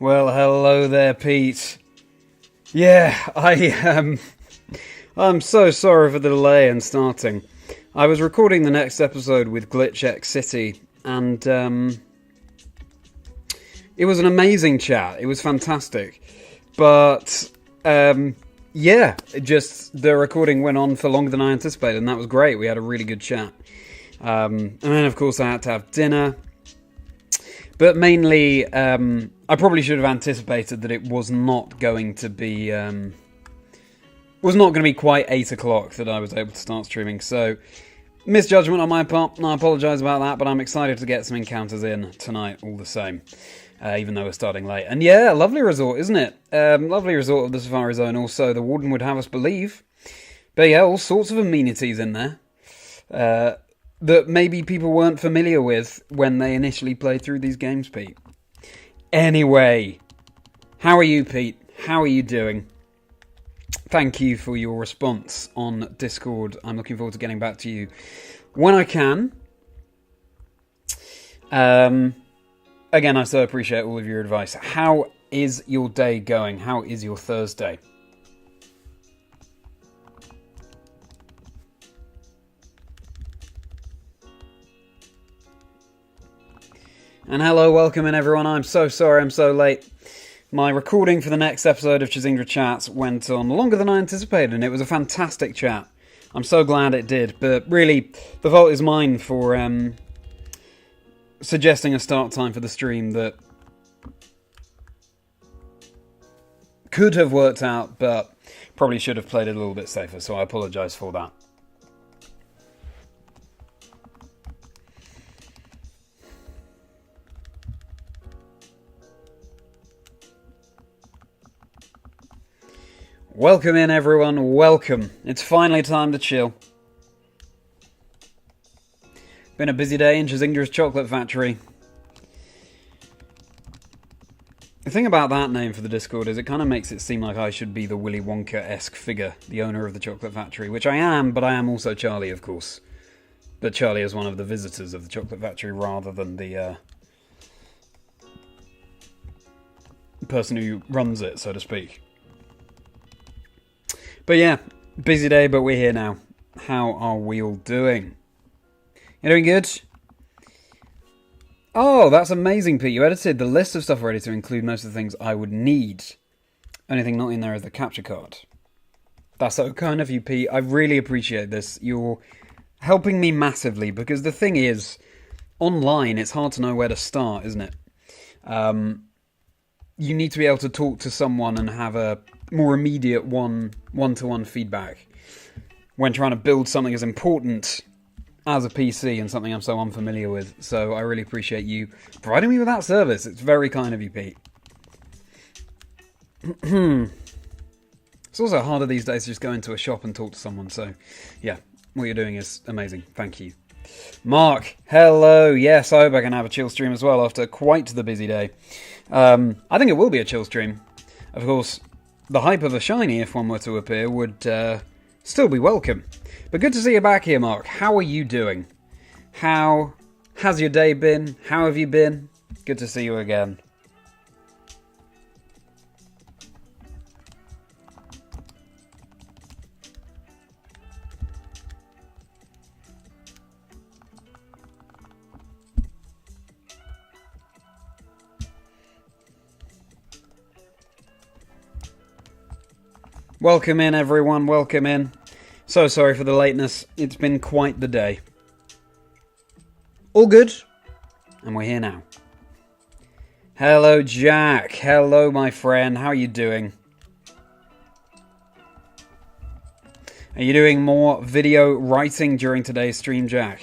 Well, hello there, Pete. Yeah, I'm so sorry for the delay in starting. I was recording the next episode with Glitch City, and it was an amazing chat. It was fantastic. But, yeah, just the recording went on for longer than I anticipated, and that was great. We had a really good chat. And then, of course, I had to have dinner. But mainly, I probably should have anticipated that it was not going to be quite 8 o'clock that I was able to start streaming. So, misjudgment on my part, and I apologise about that, but I'm excited to get some encounters in tonight all the same, even though we're starting late. And yeah, lovely resort, isn't it? Lovely resort of the Safari Zone also, the Warden would have us believe. But yeah, all sorts of amenities in there. That maybe people weren't familiar with when they initially played through these games, Pete. Anyway, how are you, Pete? How are you doing? Thank you for your response on Discord. I'm looking forward to getting back to you when I can. Again, I so appreciate all of your advice. How is your day going? How is your Thursday? And hello, welcome in everyone. I'm so sorry I'm so late. My recording for the next episode of Chazingdra Chats went on longer than I anticipated, and it was a fantastic chat. I'm so glad it did, but really, the fault is mine for suggesting a start time for the stream that could have worked out, but probably should have played it a little bit safer, so I apologise for that. Welcome in, everyone. Welcome. It's finally time to chill. Been a busy day in Chazindra's Chocolate Factory. The thing about that name for the Discord is it kind of makes it seem like I should be the Willy Wonka-esque figure, the owner of the Chocolate Factory, which I am, but I am also Charlie, of course. But Charlie is one of the visitors of the Chocolate Factory rather than the person who runs it, so to speak. But yeah, busy day, but we're here now. How are we all doing? You doing good? Oh, that's amazing, Pete. You edited the list of stuff already to include most of the things I would need. Only thing not in there is the capture card. That's so kind of you, Pete. I really appreciate this. You're helping me massively, because the thing is, online, it's hard to know where to start, isn't it? You need to be able to talk to someone and have a more immediate one-to-one feedback when trying to build something as important as a PC and something I'm so unfamiliar with. So I really appreciate you providing me with that service. It's very kind of you, Pete. It's also harder these days to just go into a shop and talk to someone. So yeah, what you're doing is amazing. Thank you. Mark, hello. Yes, I hope I can have a chill stream as well after quite the busy day. I think it will be a chill stream. Of course, the hype of a shiny, if one were to appear, would still be welcome. But good to see you back here, Mark. How are you doing? How has your day been? How have you been? Good to see you again. Welcome in, everyone. Welcome in. So sorry for the lateness. It's been quite the day. All good. And we're here now. Hello, Jack. Hello, my friend. How are you doing? Are you doing more video writing during today's stream, Jack?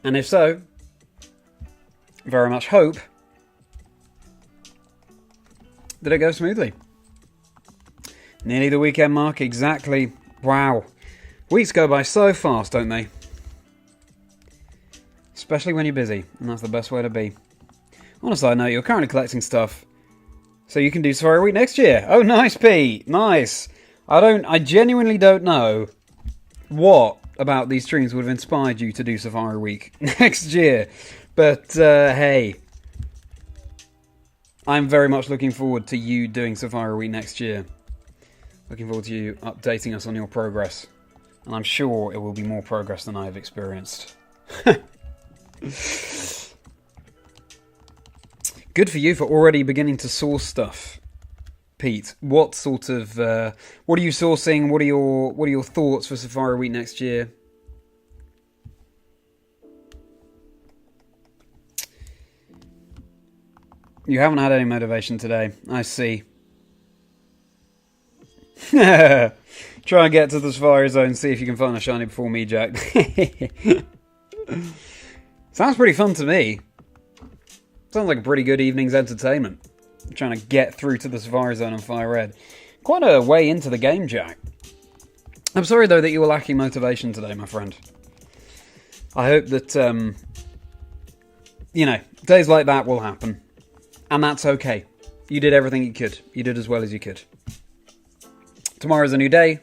And if so, very much hope that it goes smoothly. Nearly the weekend, Mark. Exactly. Wow. Weeks go by so fast, don't they? Especially when you're busy, and that's the best way to be. On a side note, you're currently collecting stuff so you can do Safari Week next year. Oh, nice, Pete. Nice. I genuinely don't know what about these streams would have inspired you to do Safari Week next year. But, hey, I'm very much looking forward to you doing Safari Week next year. Looking forward to you updating us on your progress. And I'm sure it will be more progress than I have experienced. Good for you for already beginning to source stuff, Pete. What sort of what are you sourcing? What are your thoughts for Safari Week next year? You haven't had any motivation today. I see. Try and get to the Safari Zone, see if you can find a shiny before me, Jack. Sounds pretty fun to me. Sounds like a pretty good evening's entertainment. Trying to get through to the Safari Zone on Fire Red. Quite a way into the game, Jack. I'm sorry, though, that you were lacking motivation today, my friend. I hope that, days like that will happen. And that's okay. You did everything you could. You did as well as you could. Tomorrow's a new day.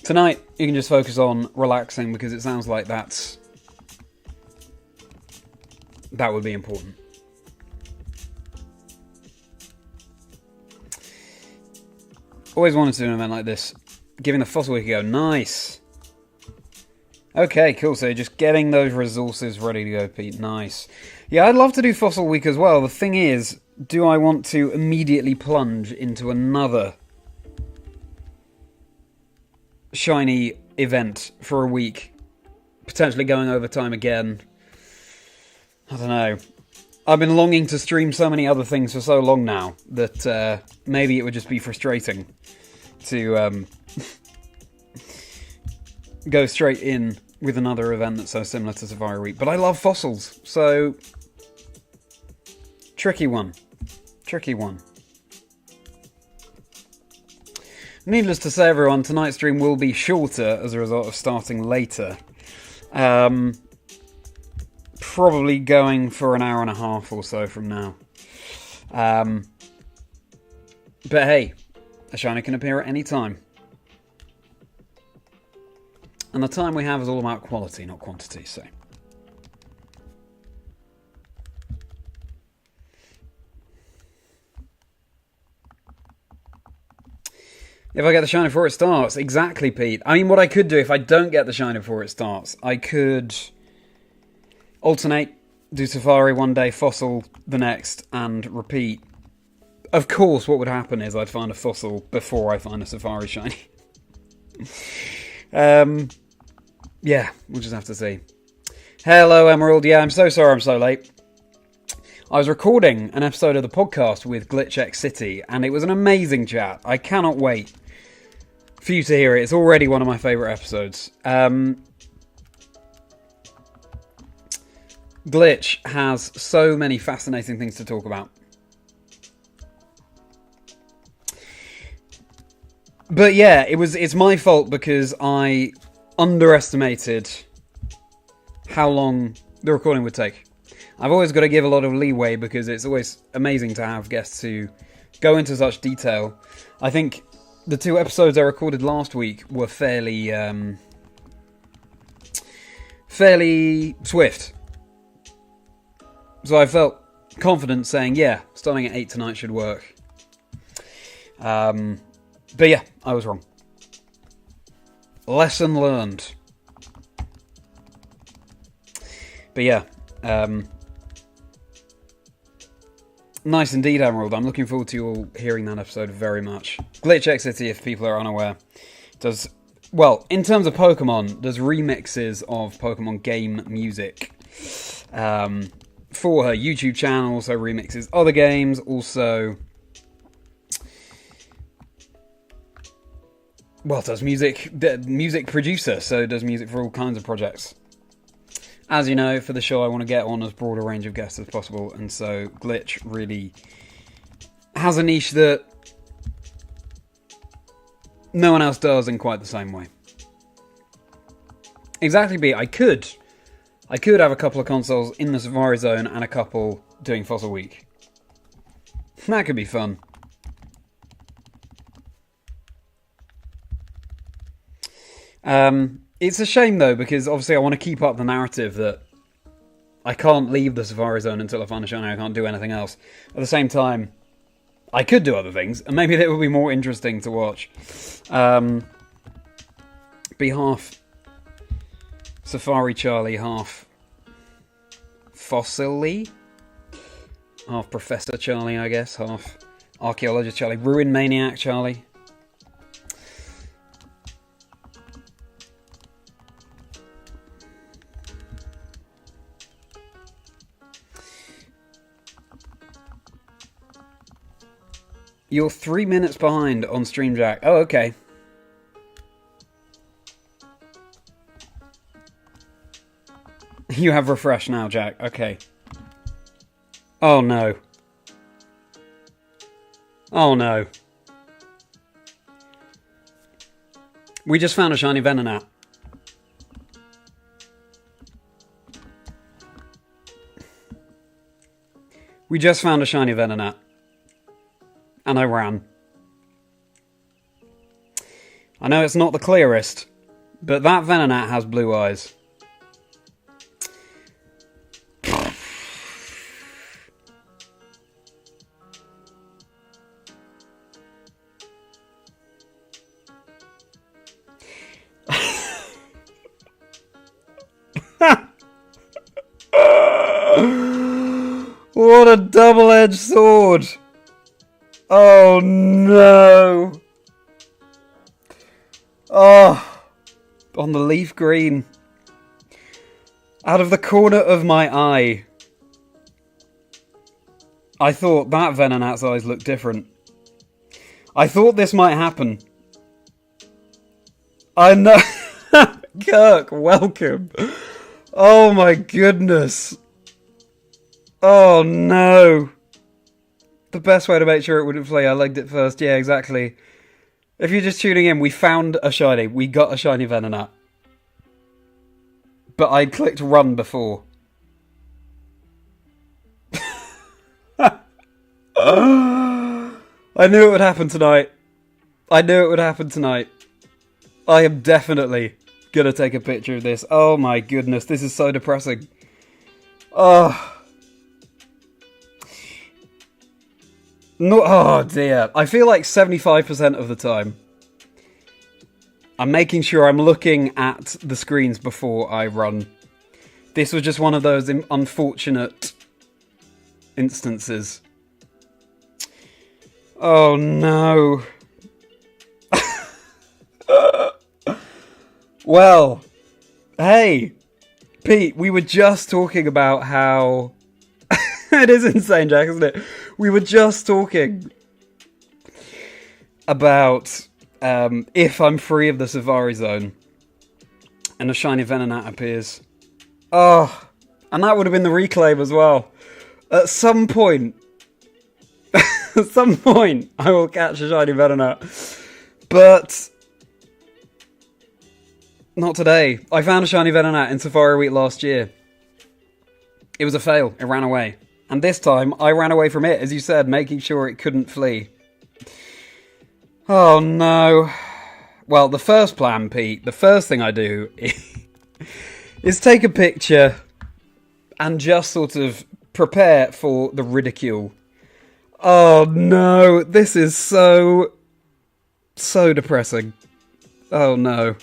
Tonight, you can just focus on relaxing because it sounds like that would be important. Always wanted to do an event like this. Giving the Fossil Week a go. Nice. Okay, cool. So just getting those resources ready to go, Pete. Nice. Yeah, I'd love to do Fossil Week as well. The thing is, do I want to immediately plunge into another shiny event for a week? Potentially going over time again. I don't know. I've been longing to stream so many other things for so long now that maybe it would just be frustrating to go straight in with another event that's so similar to Safari Week. But I love fossils, so tricky one. Tricky one. Needless to say, everyone, tonight's stream will be shorter as a result of starting later. Probably going for an hour and a half or so from now. But hey, a shiny can appear at any time. And the time we have is all about quality, not quantity, so. If I get the shiny before it starts, exactly, Pete. I mean, what I could do if I don't get the shiny before it starts, I could alternate, do Safari one day, Fossil the next, and repeat. Of course, what would happen is I'd find a Fossil before I find a Safari shiny. Yeah, we'll just have to see. Hello, Emerald. Yeah, I'm so sorry I'm so late. I was recording an episode of the podcast with GlitchX City, and it was an amazing chat. I cannot wait for you to hear it. It's already one of my favourite episodes. Glitch has so many fascinating things to talk about. But yeah, it's my fault because I underestimated how long the recording would take. I've always got to give a lot of leeway because it's always amazing to have guests who go into such detail. I think the 2 episodes I recorded last week were fairly swift. So I felt confident saying, yeah, starting at 8 tonight should work. But yeah, I was wrong. Lesson learned. But yeah, nice indeed, Emerald. I'm looking forward to you all hearing that episode very much. GlitchX City, if people are unaware, does, well, in terms of Pokemon, does remixes of Pokemon game music for her YouTube channel, also remixes other games, also, well, does music producer, so does music for all kinds of projects. As you know, for the show I want to get on as broad a range of guests as possible, and so Glitch really has a niche that no one else does in quite the same way. Exactly, B. I could have a couple of consoles in the Safari Zone and a couple doing Fossil Week. That could be fun. It's a shame, though, because obviously I want to keep up the narrative that I can't leave the Safari Zone until I find a shiny. I can't do anything else. At the same time, I could do other things, and maybe they would be more interesting to watch. Be half Safari Charlie, half Fossil-y? Half Professor Charlie, I guess. Half Archaeologist Charlie. Ruin Maniac Charlie. You're 3 minutes behind on Stream Jack. Oh, okay. You have refreshed now, Jack. Okay. Oh, no. Oh, no. We just found a shiny Venonat. We just found a shiny Venonat. And I ran. I know it's not the clearest, but that Venonat has blue eyes. What a double-edged sword! Oh no! Oh, on the leaf green. Out of the corner of my eye, I thought that Venonat's eyes looked different. I thought this might happen. I know. Kirk, welcome. Oh my goodness. Oh no. The best way to make sure it wouldn't flee, I legged it first. Yeah, exactly. If you're just tuning in, we found a shiny. We got a shiny Venonat. But I'd clicked run before. I knew it would happen tonight. I knew it would happen tonight. I am definitely gonna take a picture of this. Oh my goodness, this is so depressing. Oh. No, oh dear. I feel like 75% of the time I'm making sure I'm looking at the screens before I run. This was just one of those unfortunate instances. Oh no. Well, hey, Pete, we were just talking about how... It is insane, Jack, isn't it? We were just talking about if I'm free of the Safari Zone and a shiny Venonat appears. Oh, and that would have been the reclaim as well. At some point, I will catch a shiny Venonat. But not today. I found a shiny Venonat in Safari Week last year. It was a fail. It ran away. And this time, I ran away from it, as you said, making sure it couldn't flee. Oh no. Well, the first plan, Pete, the first thing I do is take a picture and just sort of prepare for the ridicule. Oh no, this is so depressing. Oh no.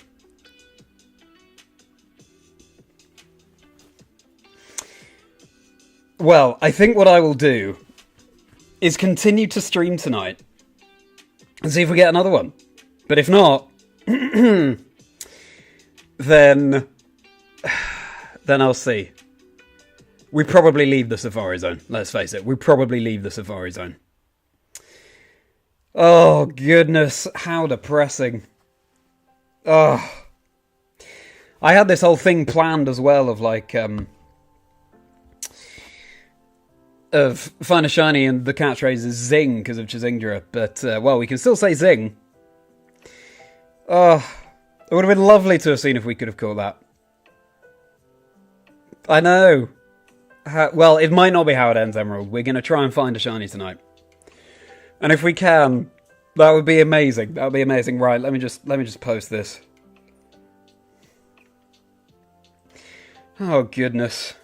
Well, I think what I will do is continue to stream tonight and see if we get another one. But if not, then I'll see. We probably leave the Safari Zone, let's face it. We probably leave the Safari Zone. Oh, goodness, how depressing. Oh. I had this whole thing planned as well of like... of find a shiny and the catchphrase is zing because of Chazingdra, but well, we can still say zing. Oh, it would have been lovely to have seen if we could have caught that. I know. Well, it might not be how it ends, Emerald. We're going to try and find a shiny tonight, and if we can, that would be amazing. That would be amazing. Right, let me just post this. Oh, goodness.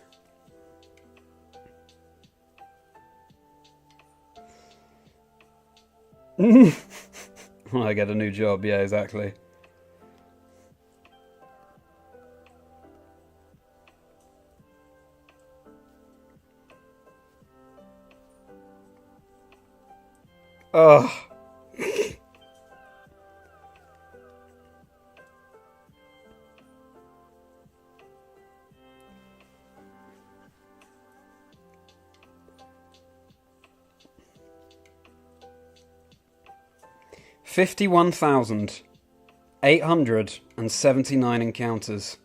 I get a new job, yeah, exactly. Oh. $51,879 encounters.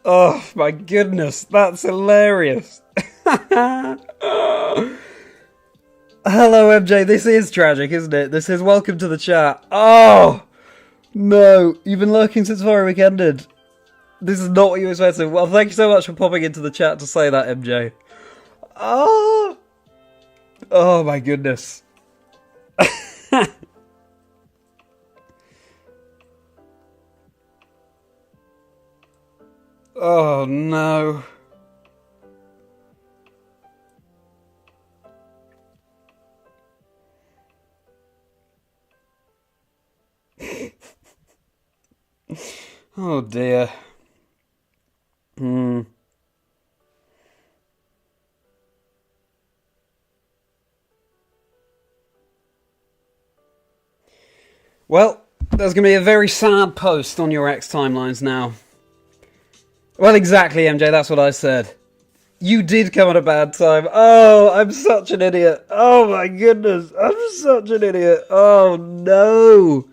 Oh my goodness, that's hilarious. Hello MJ, this is tragic, isn't it? This is welcome to the chat. Oh no, you've been lurking since before week ended. This is not what you expected. Well, thank you so much for popping into the chat to say that, MJ. Oh, oh my goodness. Oh no. Oh dear. Well, there's going to be a very sad post on your X timelines now. Well, exactly, MJ, that's what I said. You did come at a bad time. Oh, I'm such an idiot. Oh my goodness, I'm such an idiot. Oh no.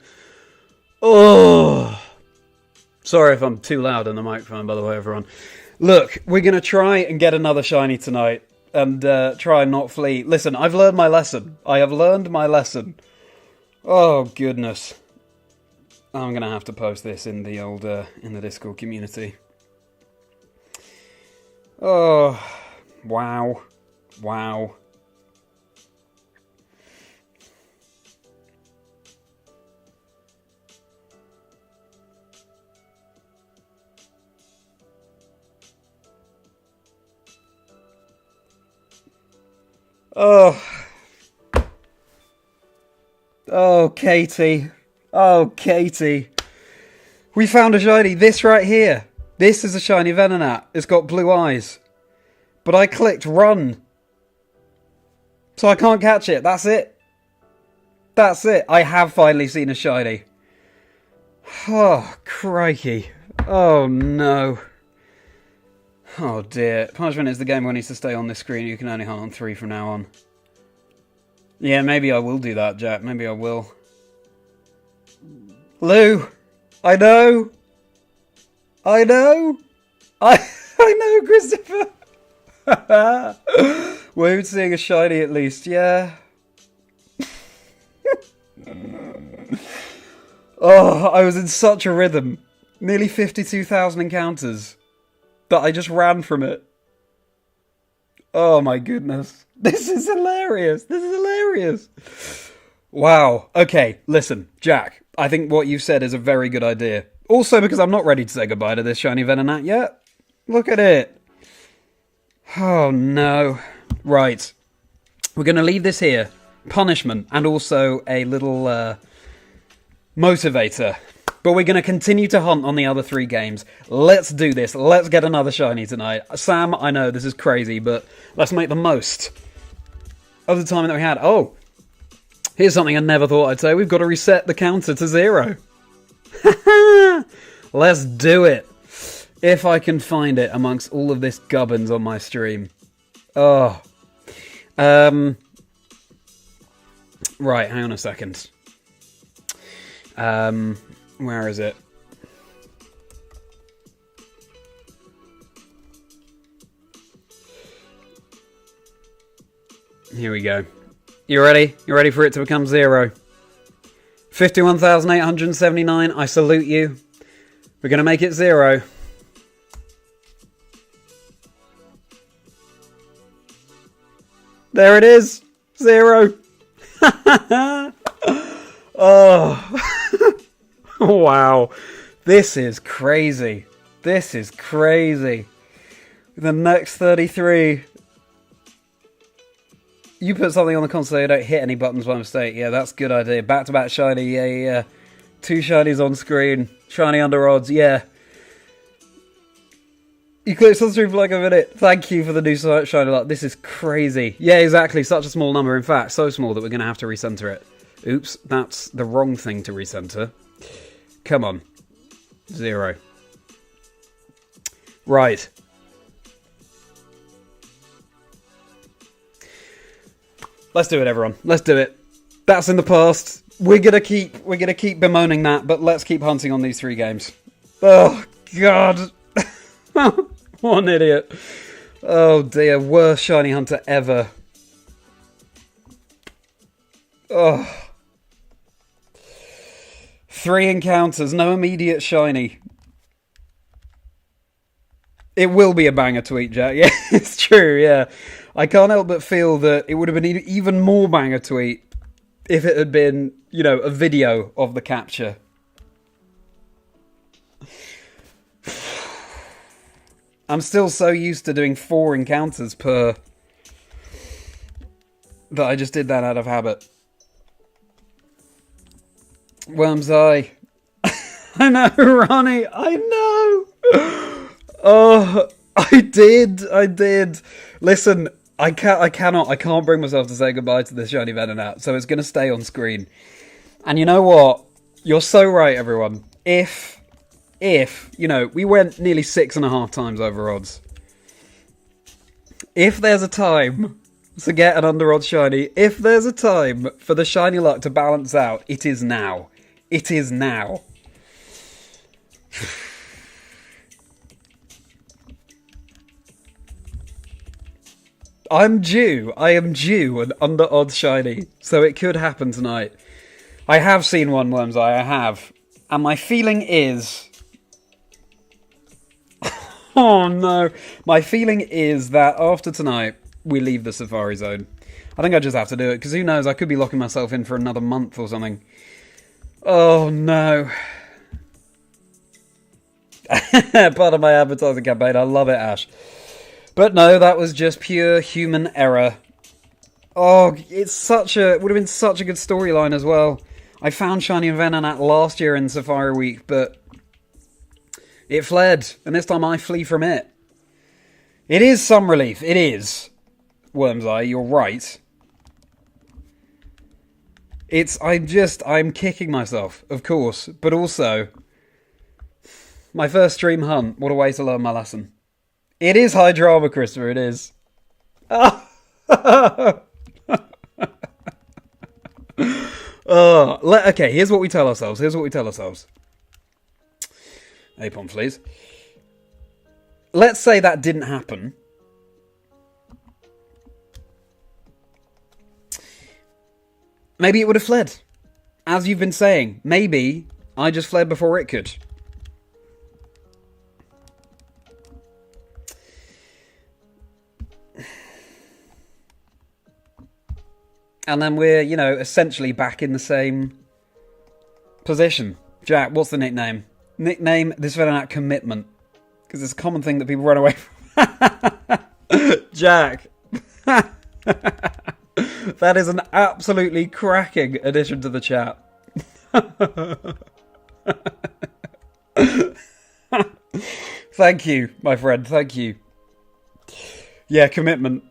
Oh. Sorry if I'm too loud on the microphone, by the way, everyone. Look, we're going to try and get another shiny tonight. And try and not flee. Listen, I've learned my lesson. I have learned my lesson. Oh, goodness. I'm going to have to post this in the old, in the Discord community. Oh, wow. Wow. Oh. Oh, Katie. Oh, Katie. We found a shiny. This right here. This is a shiny Venonat. It's got blue eyes. But I clicked run. So I can't catch it. That's it. That's it. I have finally seen a shiny. Oh, crikey. Oh, no. Oh, dear. Punishment is the game where needs to stay on this screen. You can only hunt on 3 from now on. Yeah, maybe I will do that, Jack. Maybe I will. Lou! I know! I know! I know, Christopher! We're seeing a shiny at least, yeah. Oh, I was in such a rhythm. Nearly 52,000 encounters. That I just ran from it. Oh my goodness. This is hilarious. This is hilarious. Wow. Okay, listen, Jack. I think what you've said is a very good idea. Also because I'm not ready to say goodbye to this shiny Venonat yet. Look at it. Oh no. Right. We're going to leave this here. Punishment and also a little motivator. But we're going to continue to hunt on the other 3 games. Let's do this. Let's get another shiny tonight. Sam, I know this is crazy, but let's make the most of the time that we had. Oh, here's something I never thought I'd say. We've got to reset the counter to 0. Let's do it. If I can find it amongst all of this gubbins on my stream. Oh. Right, hang on a second. Where is it? Here we go. You ready? You ready for it to become 0? 51,879. I salute you. We're going to make it 0. There it is. 0. Oh. Wow. This is crazy. This is crazy. The next 33. You put something on the console so you don't hit any buttons by mistake. Yeah, that's a good idea. Back-to-back shiny. Yeah. 2 shinies on screen. Shiny under odds. Yeah. You clicked on stream for like a minute. Thank you for the new shiny luck. This is crazy. Yeah, exactly. Such a small number. In fact, so small that we're going to have to recenter it. Oops, that's the wrong thing to recenter. Come on. 0. Right. Let's do it, everyone. Let's do it. That's in the past. We're gonna keep bemoaning that, but let's keep hunting on these 3 games. Oh God. What an idiot. Oh dear, worst shiny hunter ever. Oh. 3 encounters, no immediate shiny. It will be a banger tweet, Jack. Yeah, it's true, yeah. I can't help but feel that it would have been an even more banger tweet if it had been, you know, a video of the capture. I'm still so used to doing 4 encounters per that I just did that out of habit. Worm's Eye. I know, Ronnie. I know. Oh, I did. Listen, I can't bring myself to say goodbye to this shiny Venonat, so it's going to stay on screen. And you know what? You're so right, everyone. If, you know, we went nearly 6.5 times over odds. If there's a time to get an under odds shiny, if there's a time for the shiny luck to balance out, it is now. It is now. I am due an under odds shiny, so it could happen tonight. I have seen one, Worm's Eye, I have. And my feeling is... Oh no. My feeling is that after tonight, we leave the Safari Zone. I think I just have to do it, because who knows, I could be locking myself in for another month or something. Oh no. Part of my advertising campaign, I love it, Ash. But no, that was just pure human error. Oh, it would have been such a good storyline as well. I found Shiny and Venonat last year in Safari Week, but it fled, and this time I flee from it. It is some relief, it is. Worm's Eye, you're right. I'm kicking myself, of course, but also, my first stream hunt, what a way to learn my lesson. It is high drama, Christopher, it is. Oh. Okay, here's what we tell ourselves. Apon, please. Let's say that didn't happen. Maybe it would have fled. As you've been saying, maybe I just fled before it could. And then we're, you know, essentially back in the same position. Jack, what's the nickname? Nickname this Venonat Commitment. Because it's a common thing that people run away from. Jack. That is an absolutely cracking addition to the chat. Thank you, my friend. Thank you. Yeah, commitment.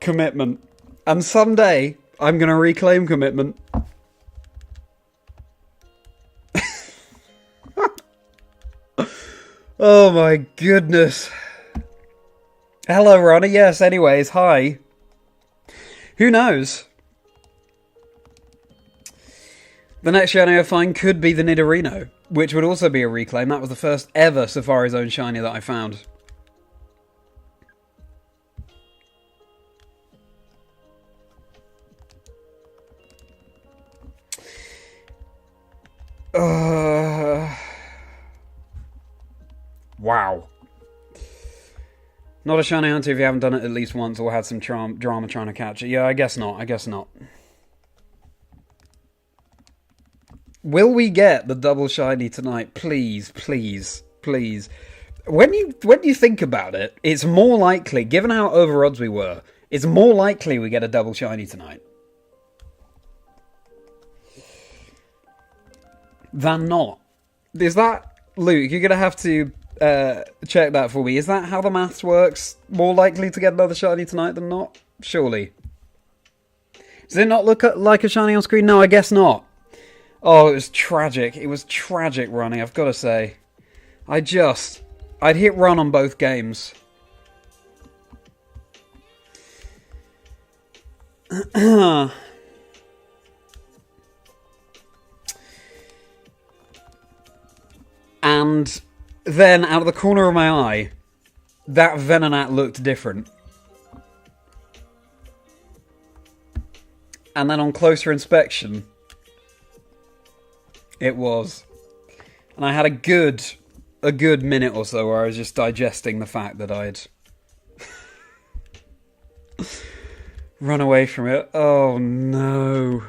Commitment. And someday, I'm going to reclaim commitment. Oh my goodness. Hello, Ronnie. Yes, anyways, hi. Who knows? The next shiny I find could be the Nidorino, which would also be a reclaim. That was the first ever Safari Zone shiny that I found. Wow. Not a shiny hunter if you haven't done it at least once or had some drama trying to catch it. Yeah, I guess not. Will we get the double shiny tonight? Please. When you think about it, it's more likely, given how over odds we were, it's more likely we get a double shiny tonight than not. Is that, Luke, you're going to have to check that for me. Is that how the maths works? More likely to get another shiny tonight than not? Surely. Does it not look like a shiny on screen? No, I guess not. Oh, it was tragic. It was tragic running, I've got to say. I'd hit run on both games. And then, out of the corner of my eye, that Venonat looked different. And then on closer inspection, it was. And I had a good minute or so where I was just digesting the fact that I'd run away from it. Oh no.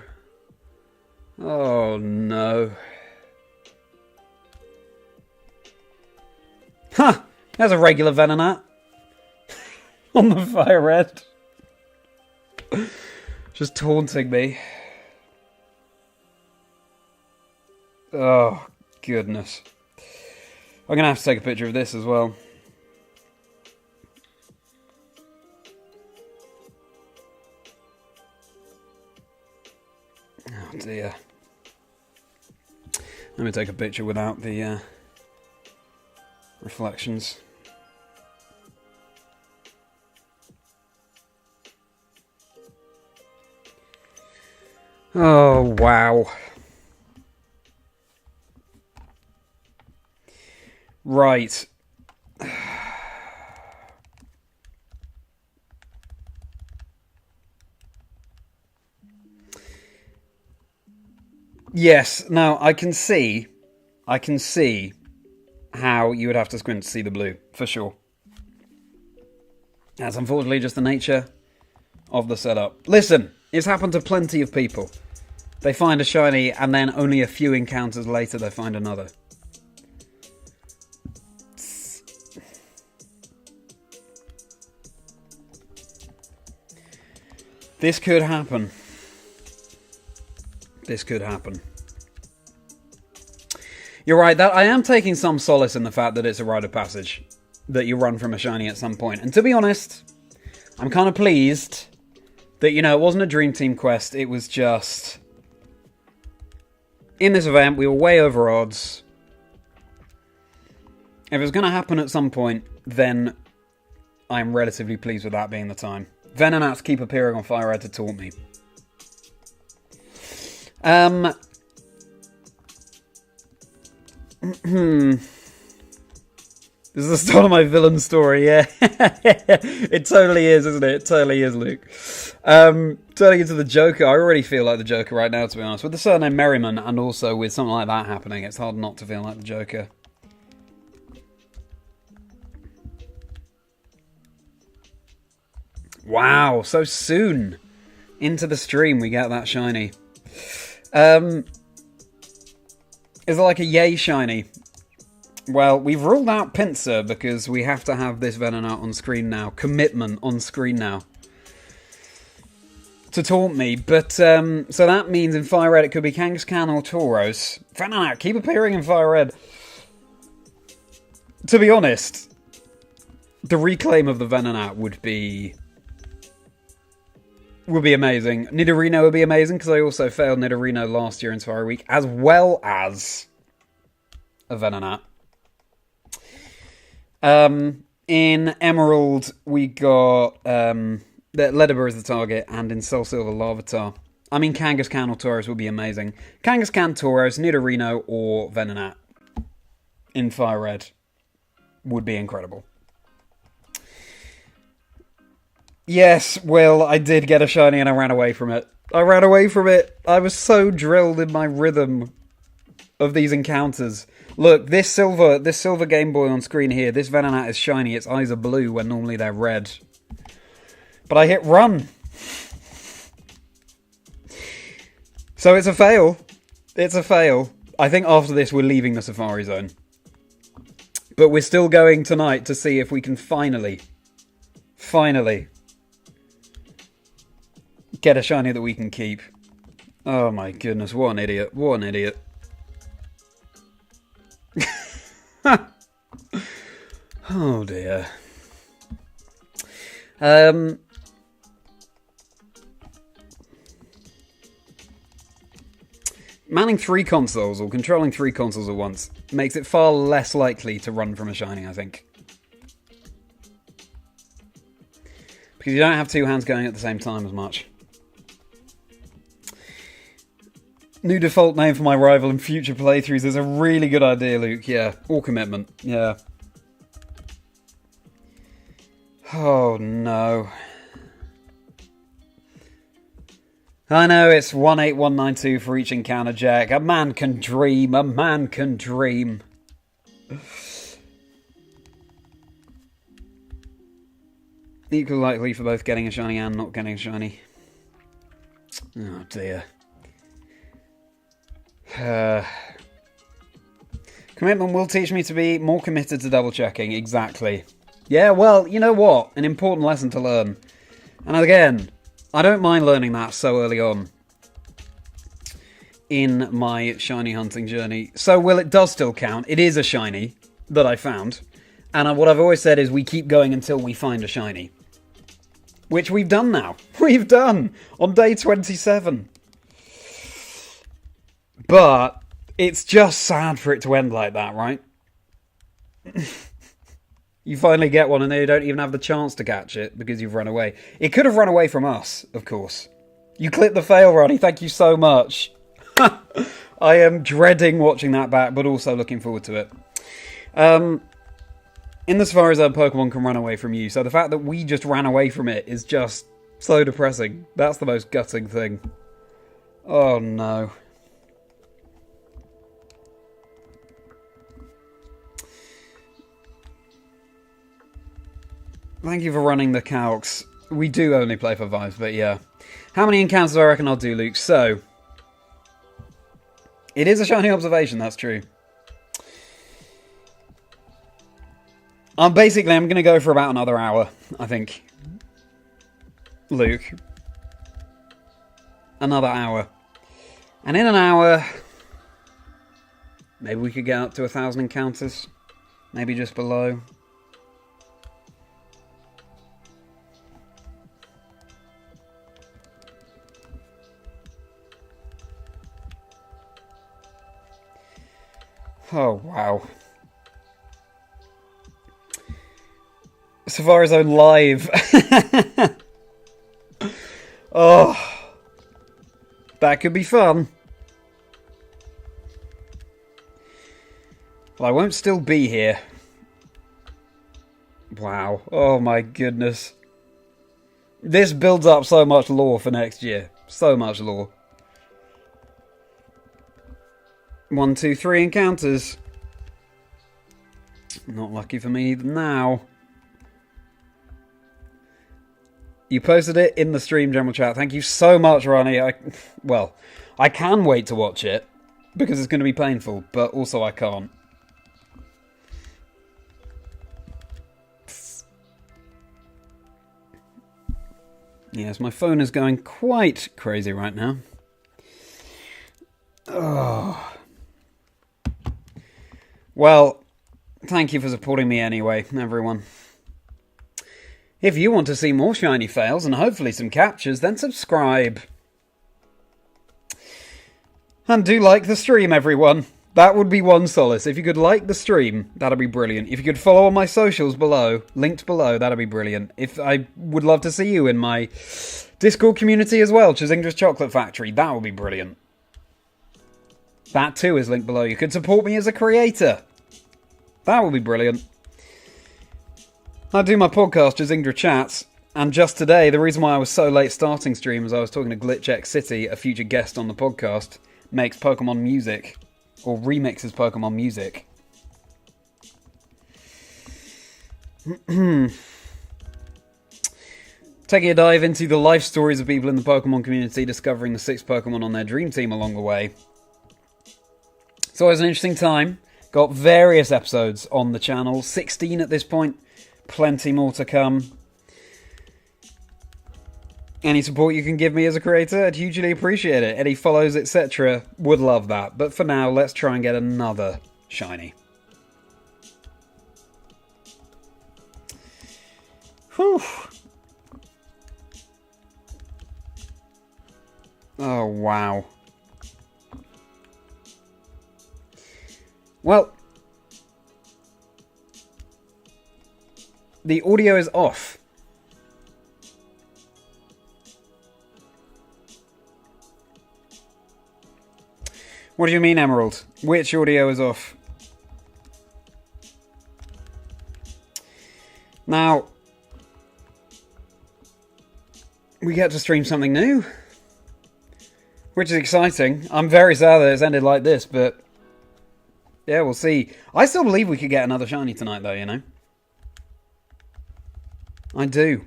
Oh no. Huh! There's a regular Venonat on the fire red. Just taunting me. Oh, goodness. I'm going to have to take a picture of this as well. Oh, dear. Let me take a picture without the reflections. Oh, wow. Right. Yes, now I can see how you would have to squint to see the blue, for sure. That's unfortunately just the nature of the setup. Listen, it's happened to plenty of people. They find a shiny and then only a few encounters later they find another. This could happen. This could happen. You're right, that I am taking some solace in the fact that it's a rite of passage. That you run from a shiny at some point. And to be honest, I'm kind of pleased that, you know, it wasn't a Dream Team quest. It was just... in this event, we were way over odds. If it was going to happen at some point, then I'm relatively pleased with that being the time. Venonats keep appearing on Fire Red to taunt me. This is the start of my villain story, yeah. It totally is, isn't it? It totally is, Luke. Turning into the Joker, I already feel like the Joker right now, to be honest. With the surname Merriman, and also with something like that happening, it's hard not to feel like the Joker. Wow, so soon into the stream we get that shiny. Is it like a yay shiny? Well, we've ruled out Pinsir because we have to have this Venonat on screen now. Commitment on screen now. To taunt me, but so that means in Fire Red it could be Kangaskhan or Tauros. Venonat, keep appearing in Fire Red. To be honest, the reclaim of the Venonat would be amazing. Nidorino would be amazing, because I also failed Nidorino last year in Fire Week, as well as a Venonat. In Emerald, we got Ledibur as the target, and in Soul Silver, Larvitar. I mean, Kangaskhan or Tauros would be amazing. Kangaskhan, Tauros, Nidorino, or Venonat in Fire Red would be incredible. Yes, Will, I did get a shiny and I ran away from it. I was so drilled in my rhythm of these encounters. Look, this silver Game Boy on screen here, this Venonat is shiny. Its eyes are blue when normally they're red. But I hit run. So it's a fail. It's a fail. I think after this we're leaving the Safari Zone. But we're still going tonight to see if we can finally get a shiny that we can keep. Oh my goodness, what an idiot. What an idiot. Oh dear. Manning 3 consoles, or controlling 3 consoles at once, makes it far less likely to run from a shiny, I think. Because you don't have 2 hands going at the same time as much. New default name for my rival in future playthroughs is a really good idea, Luke. Yeah, or commitment. Yeah. Oh no. I know it's 18192 for each encounter, Jack. A man can dream. A man can dream. Equally likely for both getting a shiny and not getting a shiny. Oh dear. Commitment will teach me to be more committed to double checking. Exactly. Yeah, well, you know what? An important lesson to learn. And again, I don't mind learning that so early on in my shiny hunting journey. So, well, it does still count. It is a shiny that I found. And what I've always said is we keep going until we find a shiny. Which we've done now. We've done on day 27. But it's just sad for it to end like that, right? You finally get one and then you don't even have the chance to catch it because you've run away. It could have run away from us, of course. You clipped the fail, Ronnie. Thank you so much. I am dreading watching that back, but also looking forward to it. In the Safari Zone, Pokemon can run away from you, so the fact that we just ran away from it is just so depressing. That's the most gutting thing. Oh no. Thank you for running the calcs. We do only play for vibes, but yeah. How many encounters do I reckon I'll do, Luke? So, it is a shiny observation, that's true. I'm going to go for about another hour, I think. Luke. Another hour. And in an hour, maybe we could get up to 1,000 encounters. Maybe just below. Oh, wow. Safari Zone live. Oh. That could be fun. Well, I won't still be here. Wow. Oh my goodness. This builds up so much lore for next year. So much lore. 1, 2, 3 encounters. Not lucky for me now. You posted it in the stream general chat. Thank you so much, Ronnie. I can wait to watch it because it's going to be painful, but also I can't. Yes, my phone is going quite crazy right now. Oh. Well, thank you for supporting me anyway, everyone. If you want to see more shiny fails and hopefully some captures, then subscribe. And do like the stream, everyone. That would be one solace. If you could like the stream, that'd be brilliant. If you could follow on my socials below, linked below, that'd be brilliant. I would love to see you in my Discord community as well, Chazingra's Chocolate Factory. That would be brilliant. That too is linked below. You could support me as a creator. That would be brilliant. I do my podcast, Chazingdra Chats, and just today, the reason why I was so late starting stream is I was talking to GlitchX City, a future guest on the podcast, makes Pokemon music. or remixes Pokemon music. Taking a dive into the life stories of people in the Pokemon community, discovering the 6 Pokemon on their dream team along the way. So it was an interesting time. Got various episodes on the channel, 16 at this point, plenty more to come. Any support you can give me as a creator, I'd hugely appreciate it. Any follows, etc., would love that. But for now, let's try and get another shiny. Whew. Oh, wow. Well, the audio is off. What do you mean, Emerald? Which audio is off? Now, we get to stream something new, which is exciting. I'm very sad that it's ended like this, but yeah, we'll see. I still believe we could get another shiny tonight, though, you know? I do.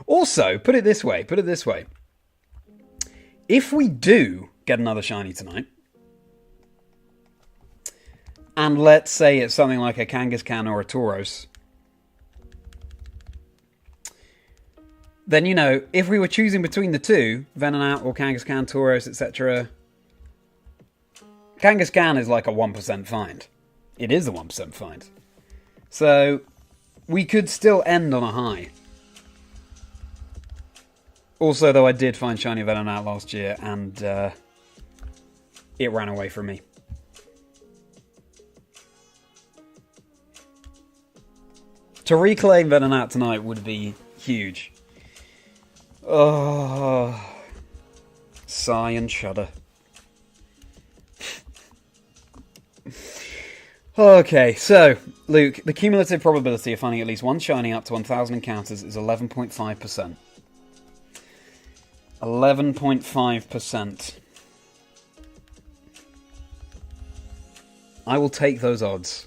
Also, put it this way. If we do get another shiny tonight, and let's say it's something like a Kangaskhan or a Tauros, then, you know, if we were choosing between the two, Venonat or Kangaskhan, Tauros, etc., Kangaskhan is like a 1% find. It is a 1% find. So, we could still end on a high. Also, though, I did find Shiny Venonat last year, and it ran away from me. To reclaim Venonat tonight would be huge. Oh, sigh and shudder. Okay, so, Luke, the cumulative probability of finding at least one shiny up to 1,000 encounters is 11.5%. 11.5%. I will take those odds.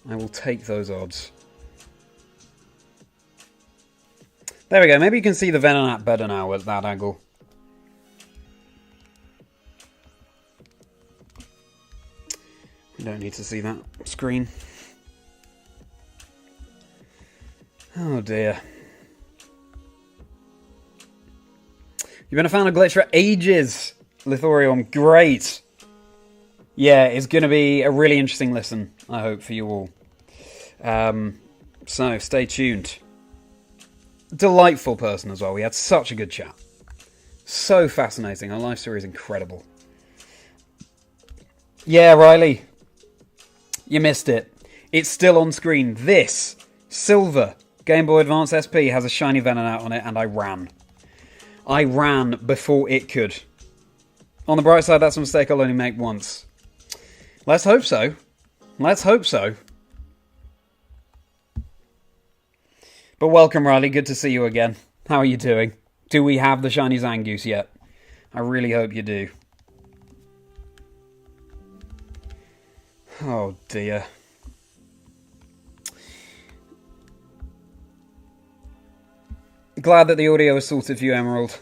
I will take those odds. There we go. Maybe you can see the Venonat better now at that angle. We don't need to see that screen. Oh dear. You've been a fan of Glitch for ages, Lithorium. Great. Yeah, it's going to be a really interesting listen, I hope, for you all. So, stay tuned. Delightful person as well. We had such a good chat. So fascinating. Her life story is incredible. Yeah, Riley. You missed it. It's still on screen. This silver Game Boy Advance SP has a shiny Venonat on it, and I ran. I ran before it could. On the bright side, that's a mistake I'll only make once. Let's hope so. Let's hope so. But welcome, Riley. Good to see you again. How are you doing? Do we have the shiny Zangoose yet? I really hope you do. Oh, dear. Glad that the audio is sorted for you, Emerald.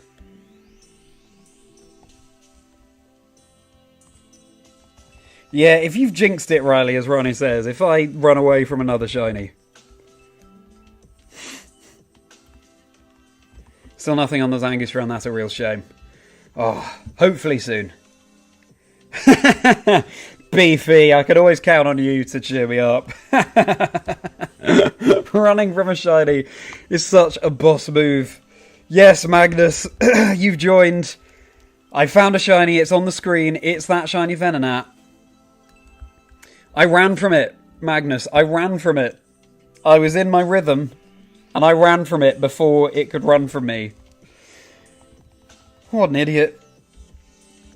Yeah, if you've jinxed it, Riley, as Ronnie says, if I run away from another shiny. Still nothing on the Zangoose run, that's a real shame. Oh, hopefully soon. Beefy, I could always count on you to cheer me up. Running from a shiny is such a boss move. Yes, Magnus, you've joined. I found a shiny, it's on the screen, it's that shiny Venonat. I ran from it, Magnus, I ran from it. I was in my rhythm, and I ran from it before it could run from me. What an idiot.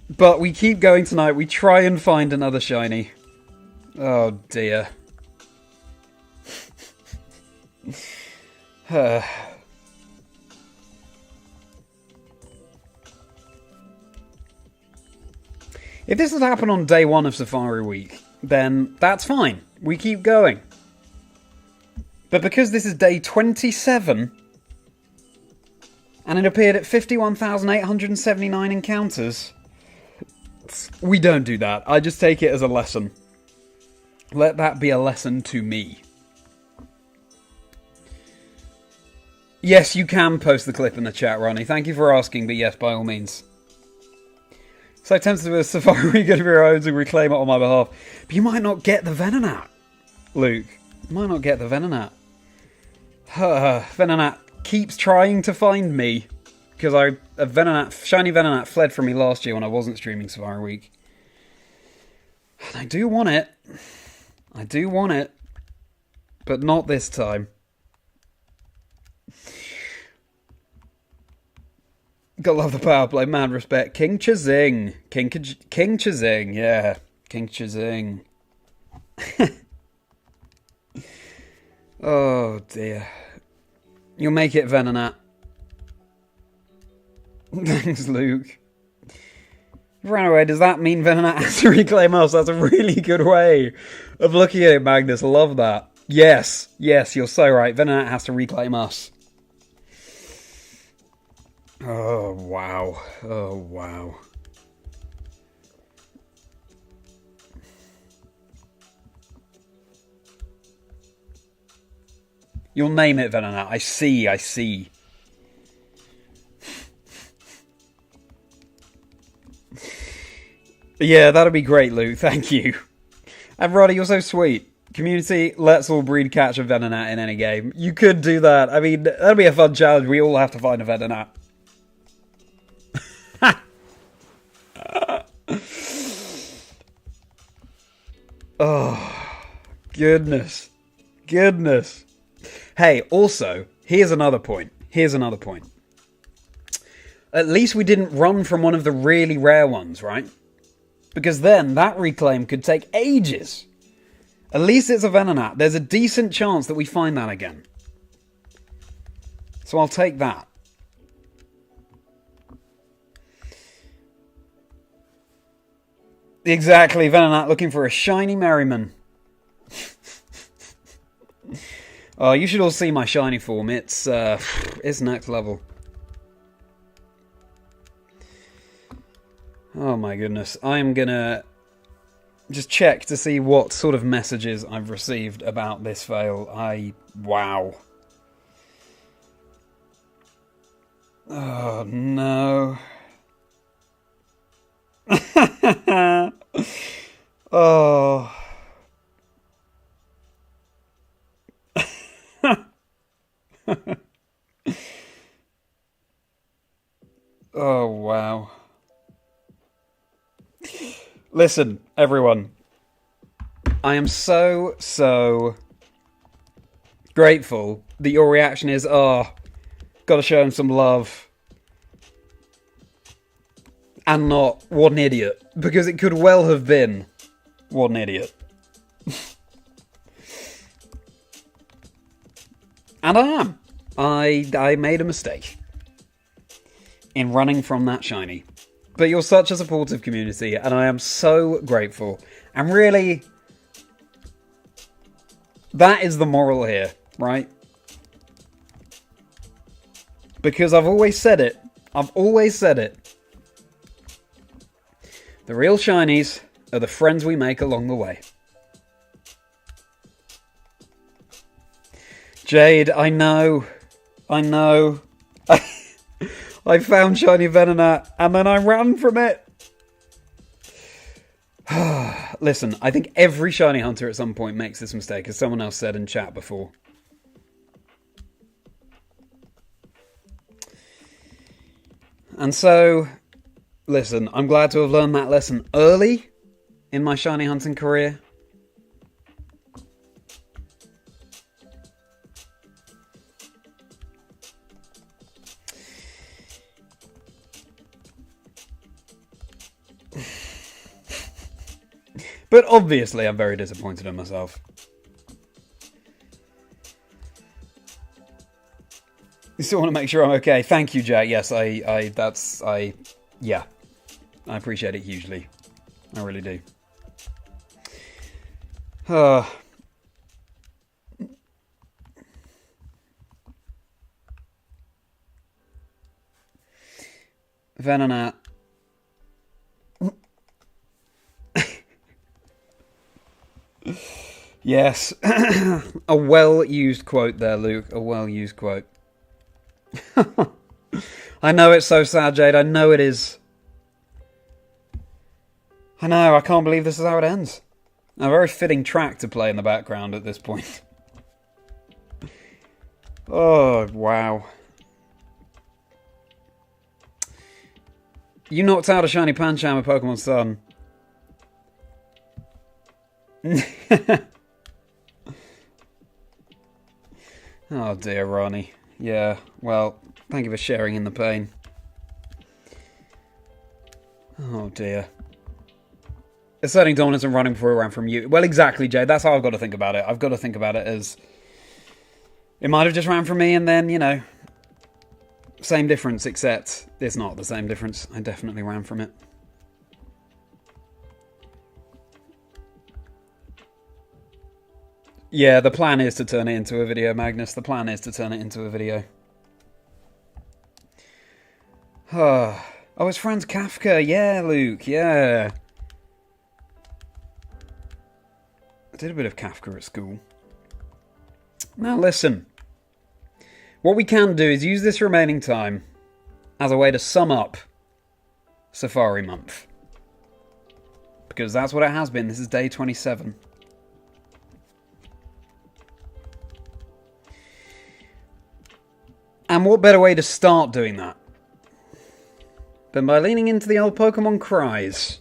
But we keep going tonight, we try and find another shiny. Oh dear. If this has happened on day 1 of Safari Week, then that's fine. We keep going. But because this is day 27, and it appeared at 51,879 encounters, we don't do that. I just take it as a lesson. Let that be a lesson to me. Yes, you can post the clip in the chat, Ronnie. Thank you for asking, but yes, by all means. So tempted to do a Safari Week of your own to reclaim it on my behalf. But you might not get the Venonat, Luke. You might not get the Venonat. Venonat keeps trying to find me. Because Shiny Venonat fled from me last year when I wasn't streaming Safari Week. And I do want it. I do want it. But not this time. Gotta love the power play, man. Respect. King Chazing. King Chazing, yeah. King Chazing. Oh dear. You'll make it, Venonat. Thanks, Luke. Ran away. Does that mean Venonat has to reclaim us? That's a really good way of looking at it, Magnus. Love that. Yes. Yes, you're so right. Venonat has to reclaim us. Oh, wow. Oh, wow. You'll name it, Venonat. I see. Yeah, that'd be great, Luke. Thank you. And Roddy, you're so sweet. Community, let's all breed catch a Venonat in any game. You could do that. I mean, that'd be a fun challenge. We all have to find a Venonat. Oh, goodness. Hey, also, here's another point. At least we didn't run from one of the really rare ones, right? Because then that reclaim could take ages. At least it's a Venonat. There's a decent chance that we find that again. So I'll take that. Exactly, Venonat looking for a shiny Merriman. Oh, you should all see my shiny form. It's next level. Oh my goodness. I am gonna just check to see what sort of messages I've received about this fail. Wow. Oh no. Oh. Oh, wow. Listen, everyone. I am so grateful that your reaction is, oh, gotta show him some love. And not, what an idiot. Because it could well have been, what an idiot. And I am. I made a mistake in running from that shiny. But you're such a supportive community, and I am so grateful. And really, that is the moral here, right? Because I've always said it. The real shinies are the friends we make along the way. Jade, I know. I found shiny Venonat, and then I ran from it. Listen, I think every shiny hunter at some point makes this mistake, as someone else said in chat before. And so, listen, I'm glad to have learned that lesson early in my shiny hunting career. But obviously, I'm very disappointed in myself. You still want to make sure I'm okay. Thank you, Jack. Yes, yeah. I appreciate it hugely. I really do. Oh. Venonat. Yes. A well-used quote there, Luke. A well-used quote. I know it's so sad, Jade. I know it is. I know. I can't believe this is how it ends. A very fitting track to play in the background at this point. Oh, wow. You knocked out a shiny Pancham with Pokemon Sun. Oh dear, Ronnie. Yeah, well, thank you for sharing in the pain. Oh dear. Asserting dominance and running before it ran from you. Well, exactly, Jade. That's how I've got to think about it. I've got to think about it as... It might have just ran from me and then, you know... Same difference, except it's not the same difference. I definitely ran from it. Yeah, the plan is to turn it into a video, Magnus. The plan is to turn it into a video. Oh, it's Franz Kafka. Yeah, Luke. Yeah. I did a bit of Kafka at school. Now listen. What we can do is use this remaining time as a way to sum up Safari Month. Because that's what it has been. This is day 27. And what better way to start doing that than by leaning into the old Pokemon cries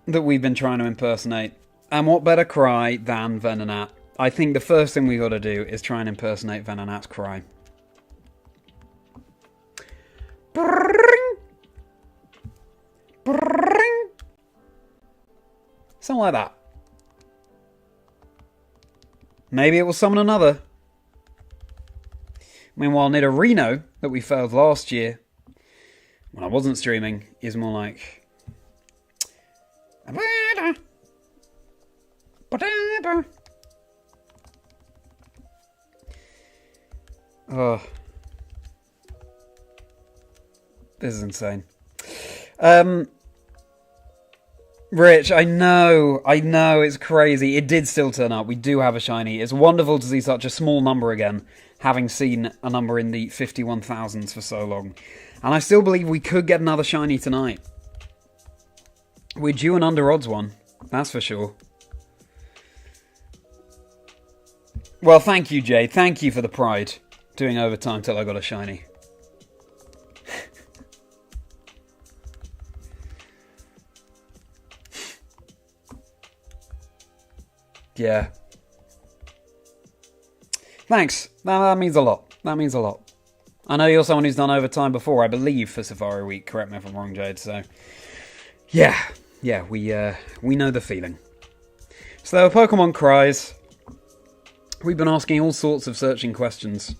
that we've been trying to impersonate. And what better cry than Venonat? I think the first thing we've got to do is try and impersonate Venonat's cry. Something like that. Maybe it will summon another. Meanwhile, Nidorino, that we failed last year, when I wasn't streaming, is more like... Oh. This is insane. Rich, I know, it's crazy. It did still turn up. We do have a shiny. It's wonderful to see such a small number again, having seen a number in the 51,000s for so long. And I still believe we could get another shiny tonight. We're due an under odds one, that's for sure. Well, thank you, Jay. Thank you for the pride. Doing overtime till I got a shiny. Yeah. Thanks. That means a lot. That means a lot. I know you're someone who's done overtime before, I believe, for Safari Week. Correct me if I'm wrong, Jade. So, yeah. Yeah, we know the feeling. So there were Pokemon cries. We've been asking all sorts of searching questions.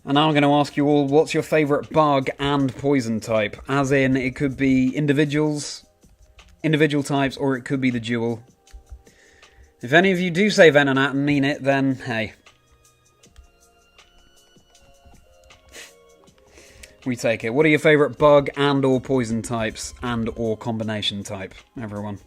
And now I'm going to ask you all, what's your favourite bug and poison type? As in, it could be individual types, or it could be the dual. If any of you do say Venonat and mean it, then hey. We take it. What are your favourite bug and or poison types and or combination type, everyone?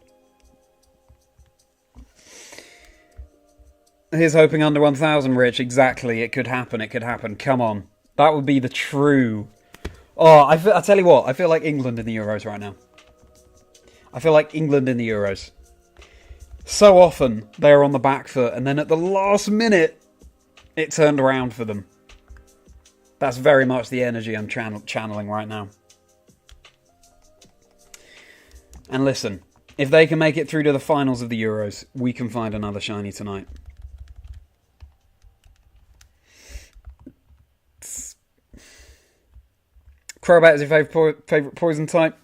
Here's hoping under 1,000, Rich. Exactly. It could happen. It could happen. Come on. That would be the true... Oh, I tell you what. I feel like England in the Euros right now. I feel like England in the Euros. So often, they're on the back foot, and then at the last minute, it turned around for them. That's very much the energy I'm channeling right now. And listen, if they can make it through to the finals of the Euros, we can find another shiny tonight. Crobat is your favourite poison type.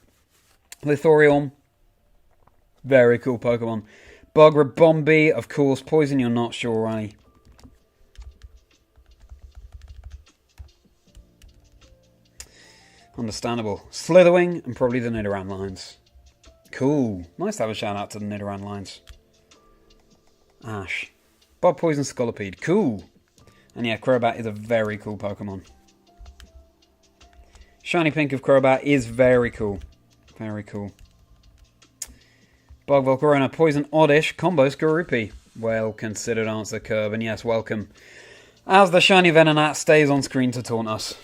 Lithorium. Very cool Pokemon. Bugrabombi, of course. Poison, you're not sure, Ronnie. Understandable. Slitherwing and probably the Nidoran lines. Cool. Nice to have a shout out to the Nidoran lines. Ash. Bob Poison Scolipede. Cool. And yeah, Crobat is a very cool Pokemon. Shiny Pink of Crobat is very cool. Very cool. Bug Volcarona, Poison Oddish, Combo Skorupi. Well considered answer, Curb, and yes, welcome. As the Shiny Venonat stays on screen to taunt us.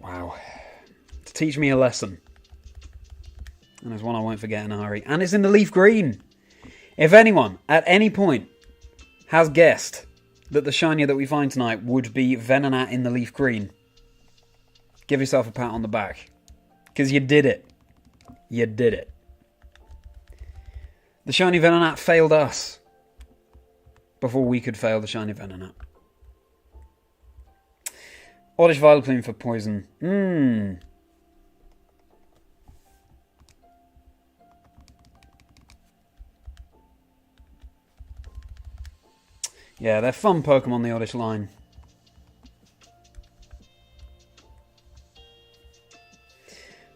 Wow. To teach me a lesson. And it's one I won't forget in a hurry. And it's in the leaf green. If anyone, at any point, has guessed that the Shinier that we find tonight would be Venonat in the leaf green, give yourself a pat on the back. Because you did it. You did it. The Shiny Venonat failed us before we could fail the Shiny Venonat. Oddish Vileplume for poison. Yeah, they're fun Pokemon, the Oddish line.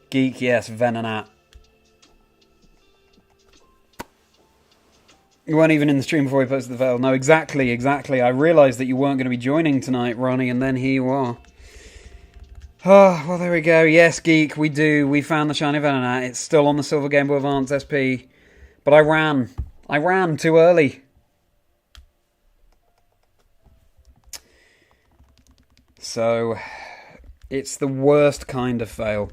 Geek, yes, Venonat. You weren't even in the stream before we posted the veil. No, exactly. I realised that you weren't going to be joining tonight, Ronnie, and then here you are. Oh, well, there we go. Yes, Geek, we do. We found the Shiny Venonat. It's still on the Silver Game Boy Advance SP. But I ran. I ran too early. So, it's the worst kind of fail.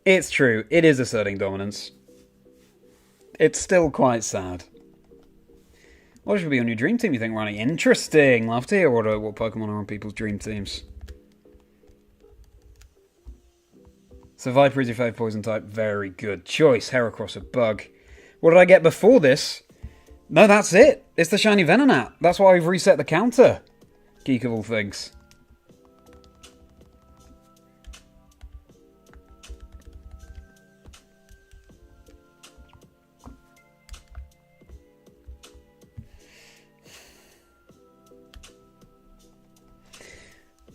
It's true, it is asserting dominance. It's still quite sad. What should be on your dream team, you think, Ronnie? Interesting. Love to hear what Pokemon are on people's dream teams. So Viper is your favourite poison type. Very good choice. Heracross a bug. What did I get before this? No, that's it. It's the Shiny Venonat. That's why we've reset the counter. Geek of all things.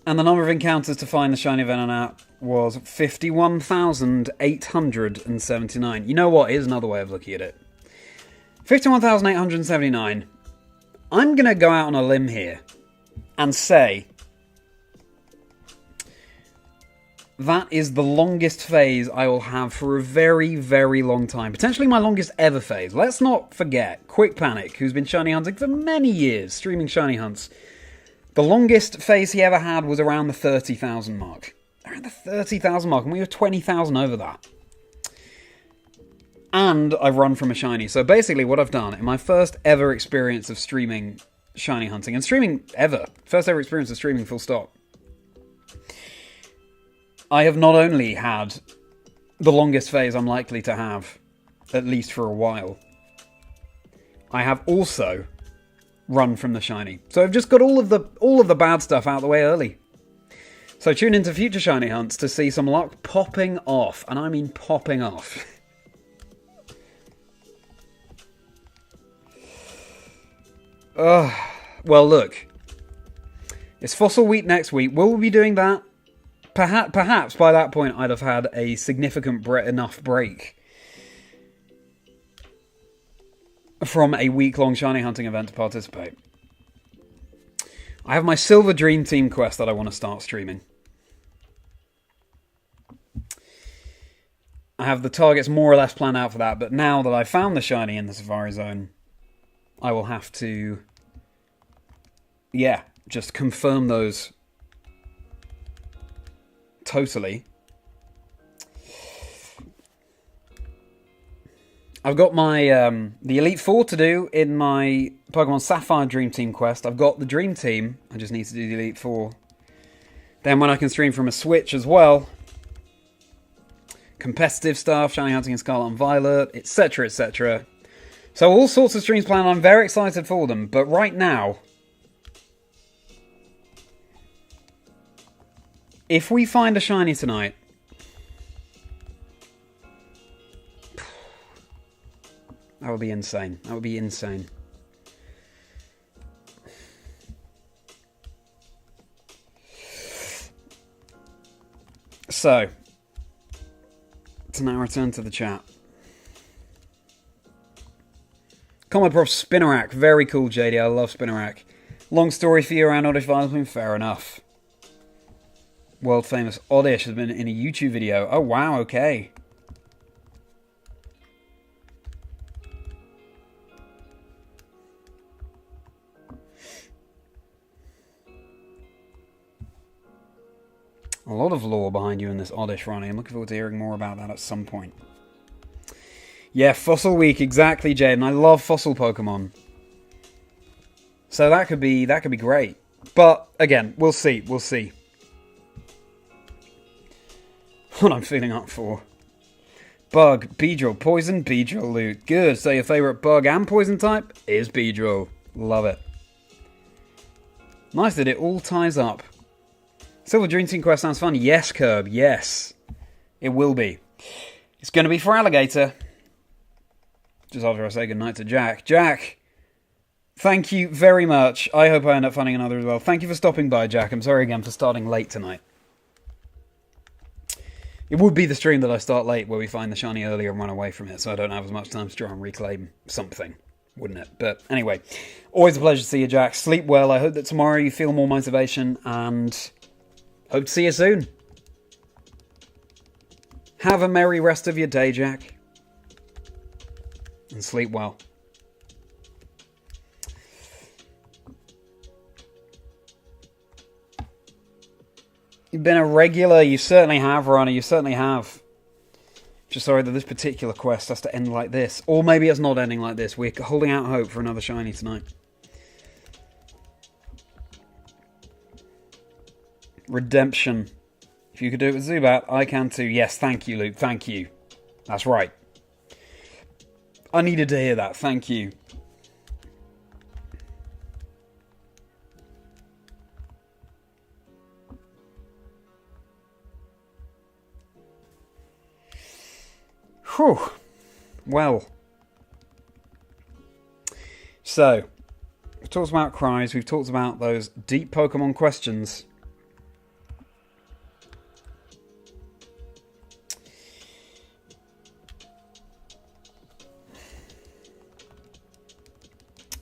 And the number of encounters to find the Shiny Venonat was 51,879. You know what? Here's another way of looking at it. 51,879. I'm going to go out on a limb here and say that is the longest phase I will have for a very, very long time. Potentially my longest ever phase. Let's not forget Quick Panic, who's been shiny hunting for many years, streaming shiny hunts. The longest phase he ever had was around the 30,000 mark. Around the 30,000 mark, and we were 20,000 over that. And I've run from a shiny. So basically what I've done, in my first ever experience of streaming shiny hunting, and streaming ever, first ever experience of streaming full stop, I have not only had the longest phase I'm likely to have, at least for a while, I have also run from the shiny. So I've just got all of the bad stuff out of the way early. So tune into future shiny hunts to see some luck popping off, and I mean popping off. Well, look, it's Fossil Week next week. Will we be doing that? Perhaps by that point I'd have had a significant enough break from a week-long shiny hunting event to participate. I have my Silver Dream Team quest that I want to start streaming. I have the targets more or less planned out for that, but now that I've found the shiny in the Safari Zone, I will have to, just confirm those totally. I've got my the Elite Four to do in my Pokemon Sapphire Dream Team quest. I've got the Dream Team. I just need to do the Elite Four. Then when I can stream from a Switch as well, competitive stuff, shiny hunting in Scarlet and Violet, etc., etc. So all sorts of streams planned. I'm very excited for them. But right now, if we find a shiny tonight, that would be insane. That would be insane. So, to now return to the chat. Comet Prof Spinnerack. Very cool, JD. I love Spinnerack. Long story for you around Oddish Violin. Fair enough. World famous Oddish has been in a YouTube video. Oh, wow, okay. A lot of lore behind you in this Oddish, Ronnie. I'm looking forward to hearing more about that at some point. Yeah, Fossil Week, exactly, Jaden. I love fossil Pokemon. So that could be great. But again, we'll see. We'll see. What I'm feeling up for. Bug, Beedrill, Poison, Beedrill loot. Good. So your favourite bug and poison type is Beedrill. Love it. Nice that it all ties up. Silver Dream Team Quest sounds fun. Yes, Curb. Yes. It will be. It's going to be for Alligator. Just after I say goodnight to Jack. Jack, thank you very much. I hope I end up finding another as well. Thank you for stopping by, Jack. I'm sorry again for starting late tonight. It would be the stream that I start late where we find the shiny earlier and run away from it, so I don't have as much time to try and reclaim something, wouldn't it? But anyway, always a pleasure to see you, Jack. Sleep well. I hope that tomorrow you feel more motivation, and hope to see you soon. Have a merry rest of your day, Jack. And sleep well. You've been a regular. You certainly have, Ronnie. You certainly have. Just sorry that this particular quest has to end like this. Or maybe it's not ending like this. We're holding out hope for another shiny tonight. Redemption. If you could do it with Zubat, I can too. Yes, thank you, Luke. Thank you. That's right. I needed to hear that. Thank you. Whew. Well. So, we've talked about cries. We've talked about those deep Pokemon questions.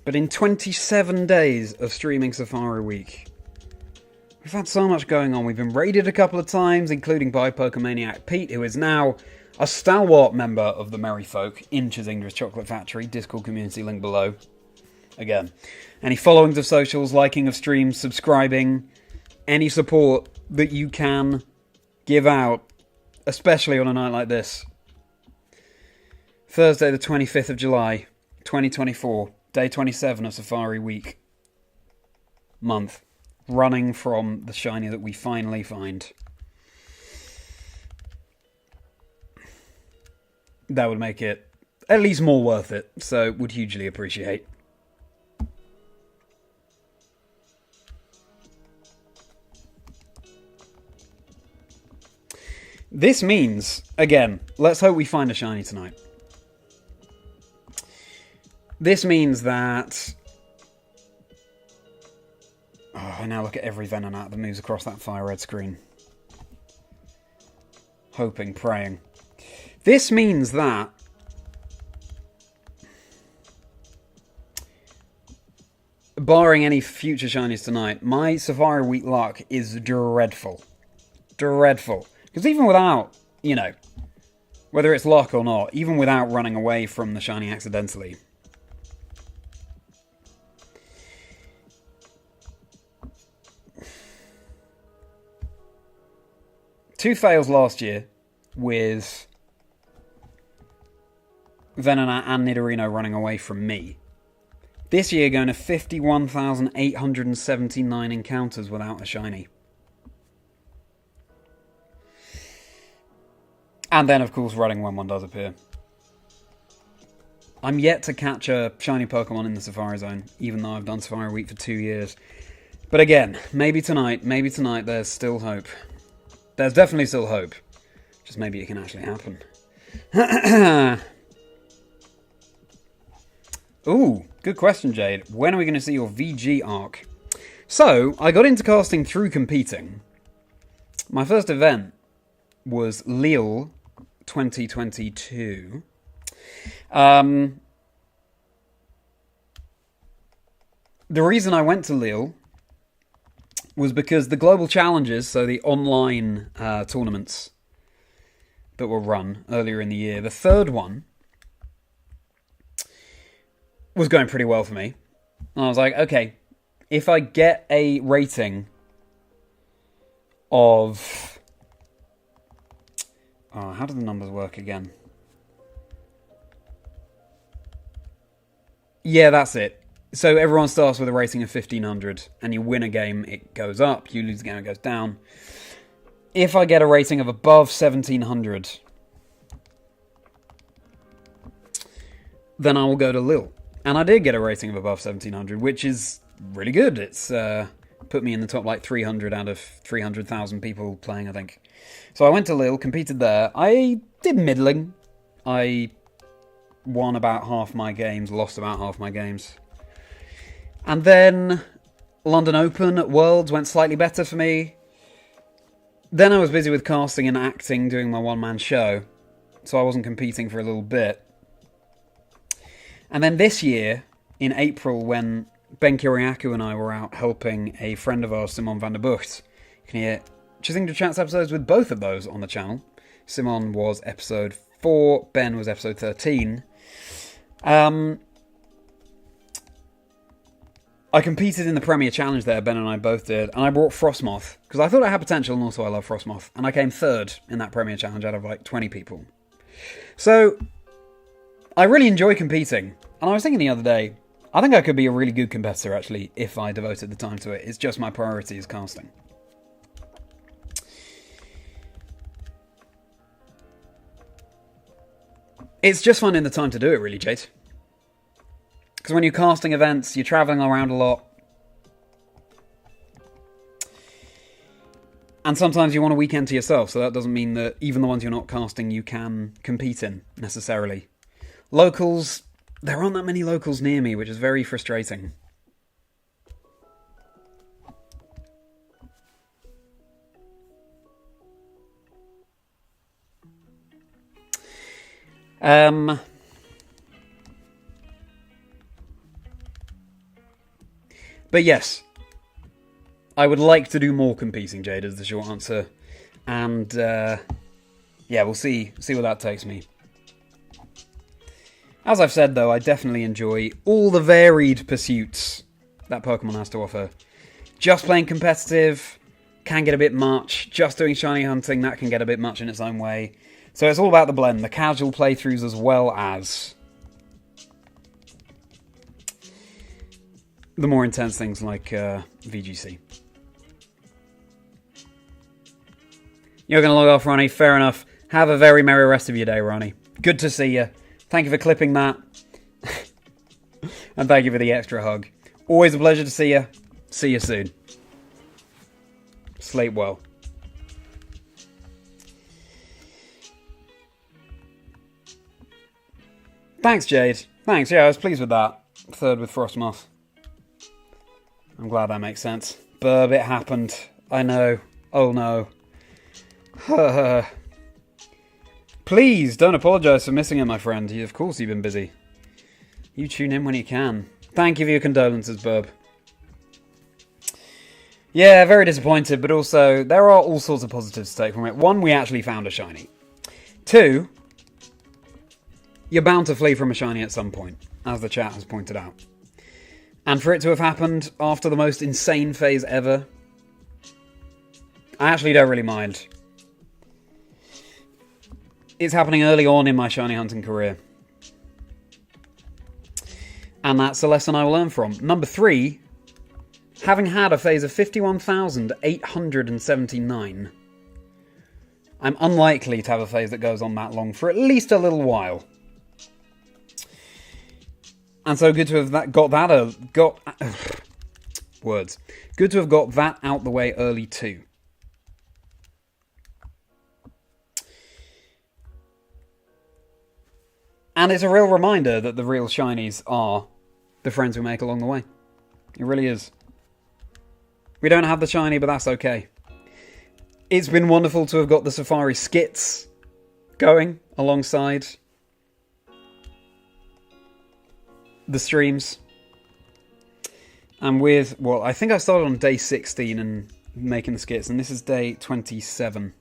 But in 27 days of streaming Safari Week, we've had so much going on. We've been raided a couple of times, including by Pokemaniac Pete, who is now a stalwart member of the Merry Folk in Chazingra's Chocolate Factory. Discord community link below. Again, any followings of socials, liking of streams, subscribing, any support that you can give out, especially on a night like this. Thursday the 25th of July, 2024. Day 27 of Safari Week. Month. Running from the shiny that we finally find. That would make it at least more worth it. So, would hugely appreciate. This means, again, let's hope we find a shiny tonight. This means that... Oh, I now look at every Venonat that moves across that fire red screen. Hoping, praying. This means that... barring any future shinies tonight, my Safari Week luck is dreadful. Dreadful. Because even without, you know, whether it's luck or not, even without running away from the shiny accidentally... Two fails last year with Venonat and Nidorino running away from me. This year going to 51,879 encounters without a shiny. And then, of course, running when one does appear. I'm yet to catch a shiny Pokemon in the Safari Zone, even though I've done Safari Week for 2 years. But again, maybe tonight there's still hope. There's definitely still hope. Just maybe it can actually happen. Ooh, good question, Jade. When are we going to see your VG arc? So, I got into casting through competing. My first event was Lille 2022. The reason I went to Lille was because the global challenges, so the online tournaments that were run earlier in the year, the third one was going pretty well for me. And I was like, okay, if I get a rating of... Oh, how do the numbers work again? Yeah, that's it. So everyone starts with a rating of 1500, and you win a game, it goes up. You lose a game, it goes down. If I get a rating of above 1700, then I will go to Lille. And I did get a rating of above 1700, which is really good. It's put me in the top 300 out of 300,000 people playing, I think. So I went to Lille, competed there. I did middling. I won about half my games, lost about half my games. And then London Open at Worlds went slightly better for me. Then I was busy with casting and acting, doing my one-man show. So I wasn't competing for a little bit. And then this year, in April, when Ben Kiriakou and I were out helping a friend of ours, Simon van der Bucht, you can hear Chazingdra Chats episodes with both of those on the channel. Simon was episode 4, Ben was episode 13. I competed in the Premier Challenge there, Ben and I both did, and I brought Frostmoth, because I thought I had potential, and also I love Frostmoth, and I came third in that Premier Challenge out of 20 people. So, I really enjoy competing, and I was thinking the other day, I think I could be a really good competitor, actually, if I devoted the time to it. It's just my priority is casting. It's just finding the time to do it, really, Jade. Because when you're casting events, you're travelling around a lot. And sometimes you want a weekend to yourself, so that doesn't mean that even the ones you're not casting you can compete in, necessarily. Locals, there aren't that many locals near me, which is very frustrating. But yes, I would like to do more competing, Jade, is the short answer. And, yeah, we'll see where that takes me. As I've said, though, I definitely enjoy all the varied pursuits that Pokemon has to offer. Just playing competitive can get a bit much. Just doing shiny hunting, that can get a bit much in its own way. So it's all about the blend, the casual playthroughs as well as the more intense things like VGC. You're going to log off, Ronnie. Fair enough. Have a very merry rest of your day, Ronnie. Good to see you. Thank you for clipping that. And thank you for the extra hug. Always a pleasure to see you. See you soon. Sleep well. Thanks, Jade. Thanks. Yeah, I was pleased with that. Third with Frostmoth. I'm glad that makes sense. Burb, it happened. I know. Oh no. Please, don't apologise for missing it, my friend. Of course you've been busy. You tune in when you can. Thank you for your condolences, Burb. Yeah, very disappointed, but also there are all sorts of positives to take from it. One, we actually found a shiny. Two, you're bound to flee from a shiny at some point, as the chat has pointed out. And for it to have happened after the most insane phase ever, I actually don't really mind. It's happening early on in my shiny hunting career. And that's a lesson I will learn from. Number 3, having had a phase of 51,879, I'm unlikely to have a phase that goes on that long for at least a little while. And so good to have got that out the way early too. And it's a real reminder that the real shinies are the friends we make along the way. It really is. We don't have the shiny, but that's okay. It's been wonderful to have got the Safari skits going alongside the streams. And with, well, I think I started on day 16 and making the skits, and this is day 27.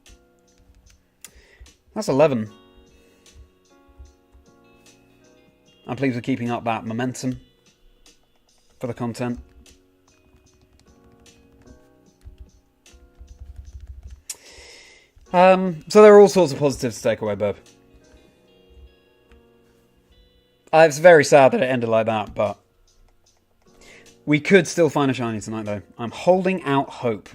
That's 11. I'm pleased with keeping up that momentum for the content. So there are all sorts of positives to take away, Burb. It's very sad that it ended like that, but we could still find a shiny tonight, though. I'm holding out hope.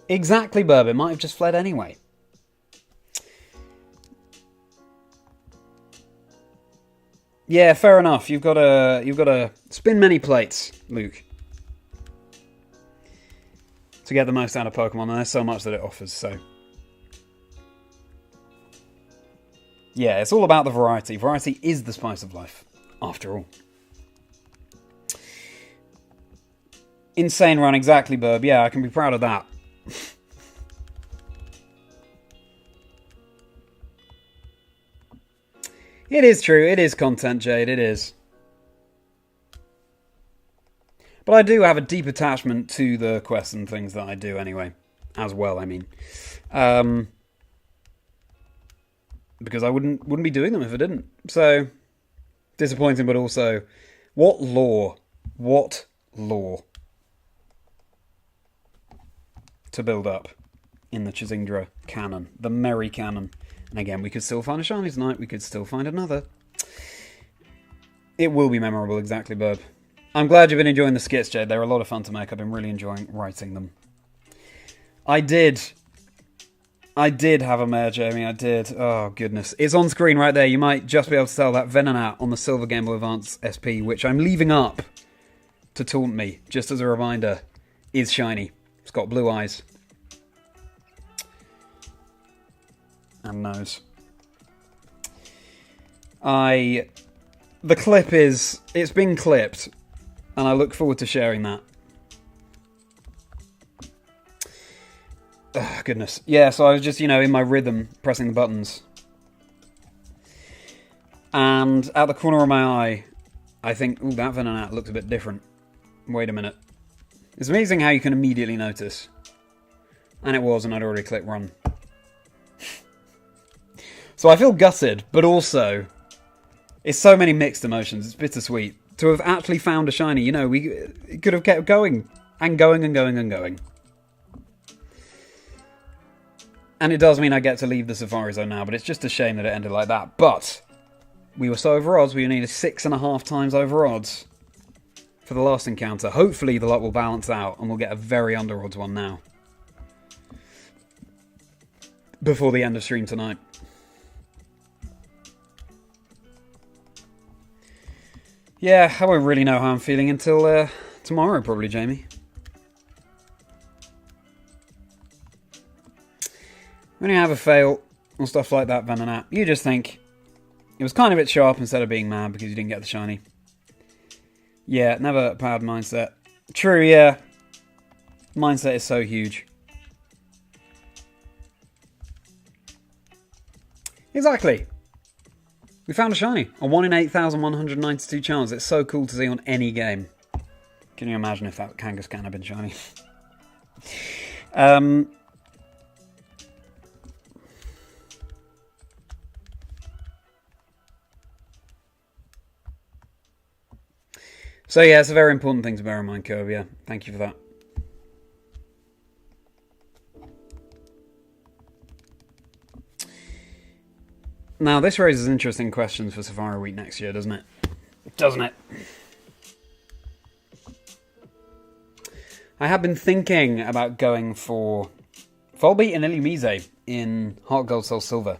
Exactly, Burb. It might have just fled anyway. Yeah, fair enough. You've got to spin many plates, Luke, to get the most out of Pokemon, and there's so much that it offers. So, yeah, it's all about the variety. Variety is the spice of life, after all. Insane run, exactly, Burb. Yeah, I can be proud of that. It is true. It is content, Jade. It is. But I do have a deep attachment to the quests and things that I do anyway. As well, I mean. Because I wouldn't be doing them if I didn't. So, disappointing, but also, what lore? What lore to build up in the Chazingdra canon. The Merri canon. And again, we could still find a shiny tonight. We could still find another. It will be memorable, exactly, Burb. I'm glad you've been enjoying the skits, Jade. They're a lot of fun to make. I've been really enjoying writing them. I did have a mare, Jamie. I did. Oh, goodness. It's on screen right there. You might just be able to tell that Venonat on the Silver Game Boy Advance SP, which I'm leaving up to taunt me, just as a reminder, is shiny. It's got blue eyes. And nose. The clip is... It's been clipped. And I look forward to sharing that. Oh, goodness. Yeah, so I was just, in my rhythm, pressing the buttons. And at the corner of my eye, I think, ooh, that Venonat looks a bit different. Wait a minute. It's amazing how you can immediately notice. And it was, and I'd already clicked run. So I feel gutted, but also, it's so many mixed emotions. It's bittersweet. To have actually found a shiny, we could have kept going. And going and going and going. And it does mean I get to leave the Safari Zone now, but it's just a shame that it ended like that. But we were so over odds, we needed 6.5 times over odds for the last encounter. Hopefully the luck will balance out, and we'll get a very under odds one now. Before the end of stream tonight. Yeah, I won't really know how I'm feeling until tomorrow, probably, Jamie. When you have a fail, or stuff like that, Venonat, you just think, it was kind of a bit sharp instead of being mad because you didn't get the shiny. Yeah, never a bad mindset. True, yeah. Mindset is so huge. Exactly. We found a shiny. A 1 in 8,192 chance. It's so cool to see on any game. Can you imagine if that Kangaskhan had been shiny? So yeah, it's a very important thing to bear in mind, Kirby. Yeah, thank you for that. Now, this raises interesting questions for Safari Week next year, doesn't it? Doesn't it? I have been thinking about going for Volbeat and Illumise in Heart Gold Soul Silver.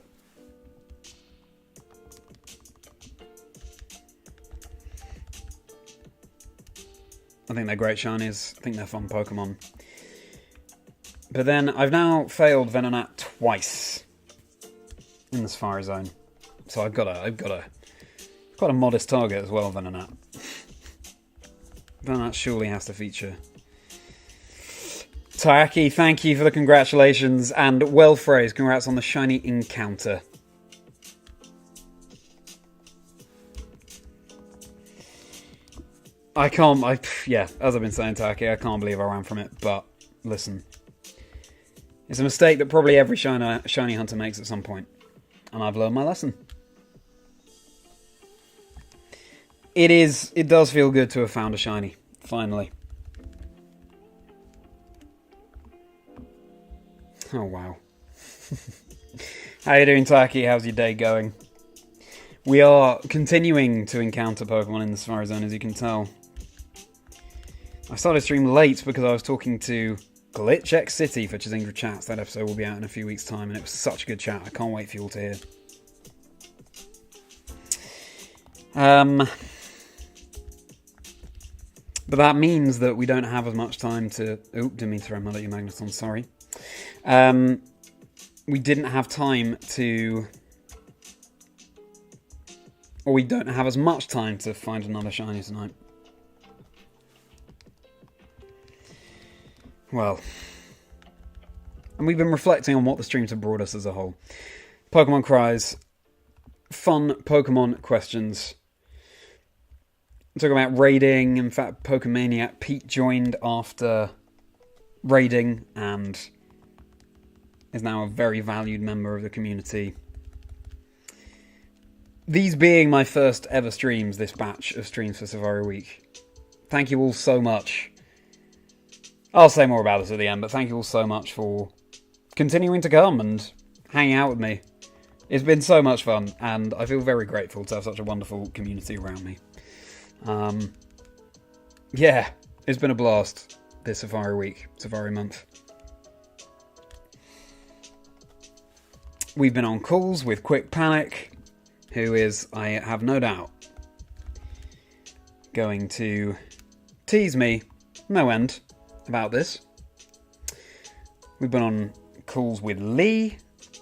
I think they're great shinies. I think they're fun Pokemon. But then I've now failed Venonat twice in the Safari Zone, so I've got to Quite a modest target as well, Venonat. Venonat surely has to feature. Taiyaki, thank you for the congratulations, and well phrased. Congrats on the shiny encounter. Yeah, as I've been saying, Taiyaki, I can't believe I ran from it, but listen. It's a mistake that probably every shiny hunter makes at some point, and I've learned my lesson. It does feel good to have found a shiny, finally. Oh, wow. How you doing, Taki? How's your day going? We are continuing to encounter Pokemon in the Safari Zone, as you can tell. I started stream late because I was talking to Glitch X City for Chazingdra Chats. That episode will be out in a few weeks' time, and it was such a good chat. I can't wait for you all to hear. But that means that we don't have as much time to... Oh, didn't mean to throw my little Magneton, sorry. We didn't have time to... Or we don't have as much time to find another shiny tonight. Well. And we've been reflecting on what the streams have brought us as a whole. Pokemon cries. Fun Pokemon questions. Talk about raiding. In fact, Pokemaniac Pete joined after raiding and is now a very valued member of the community. These being my first ever streams, this batch of streams for Safari Week. Thank you all so much. I'll say more about this at the end, but thank you all so much for continuing to come and hang out with me. It's been so much fun, and I feel very grateful to have such a wonderful community around me. Yeah, it's been a blast this Safari Week, Safari Month. We've been on calls with Quick Panic, who is, I have no doubt, going to tease me no end about this. We've been on calls with Lee,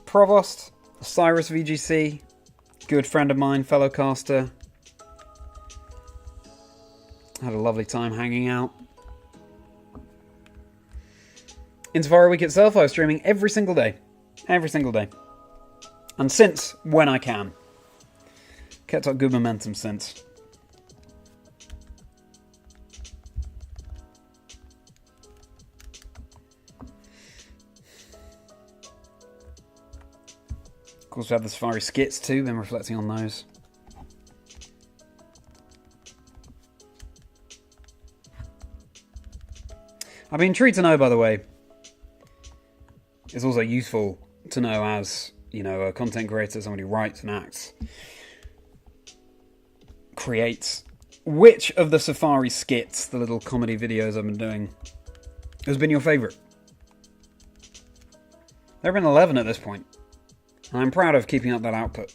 Provost, Cyrus VGC, good friend of mine, fellow caster. Had a lovely time hanging out. In Safari Week itself, I was streaming every single day. Every single day. And since when I can. Kept up good momentum since. Of course, we have the Safari skits too, been reflecting on those. I've been intrigued to know, by the way, it's also useful to know as, you know, a content creator, somebody who writes and acts, creates, which of the Safari skits, the little comedy videos I've been doing, has been your favourite? There have been 11 at this point, and I'm proud of keeping up that output.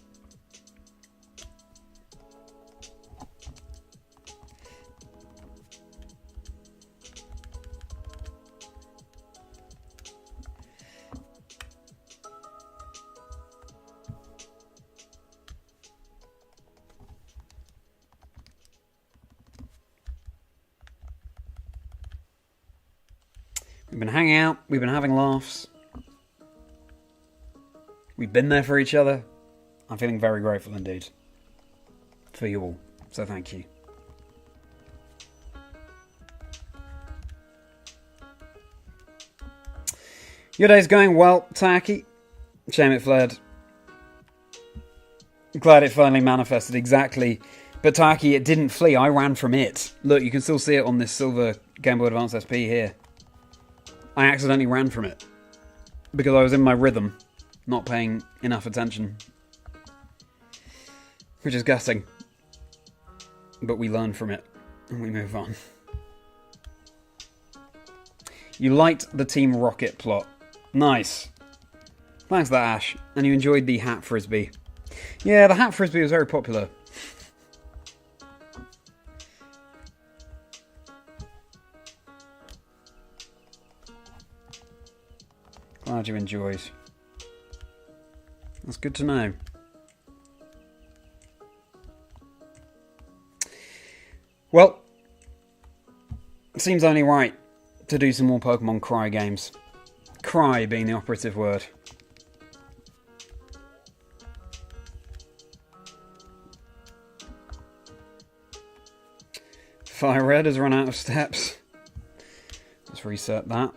We've been hanging out, we've been having laughs. We've been there for each other. I'm feeling very grateful indeed. For you all. So thank you. Your day's going well, Taki. Shame it flared. Glad it finally manifested exactly. But Taki, it didn't flee. I ran from it. Look, you can still see it on this silver Game Boy Advance SP here. I accidentally ran from it. Because I was in my rhythm, not paying enough attention. Which is gutting. But we learn from it, and we move on. You liked the Team Rocket plot. Nice. Thanks for that, Ash. And you enjoyed the hat frisbee. Yeah, the hat frisbee was very popular. Glad you enjoyed. That's good to know. seems only right to do some more Pokemon Cry games. Cry being the operative word. Fire Red has run out of steps. Let's reset that.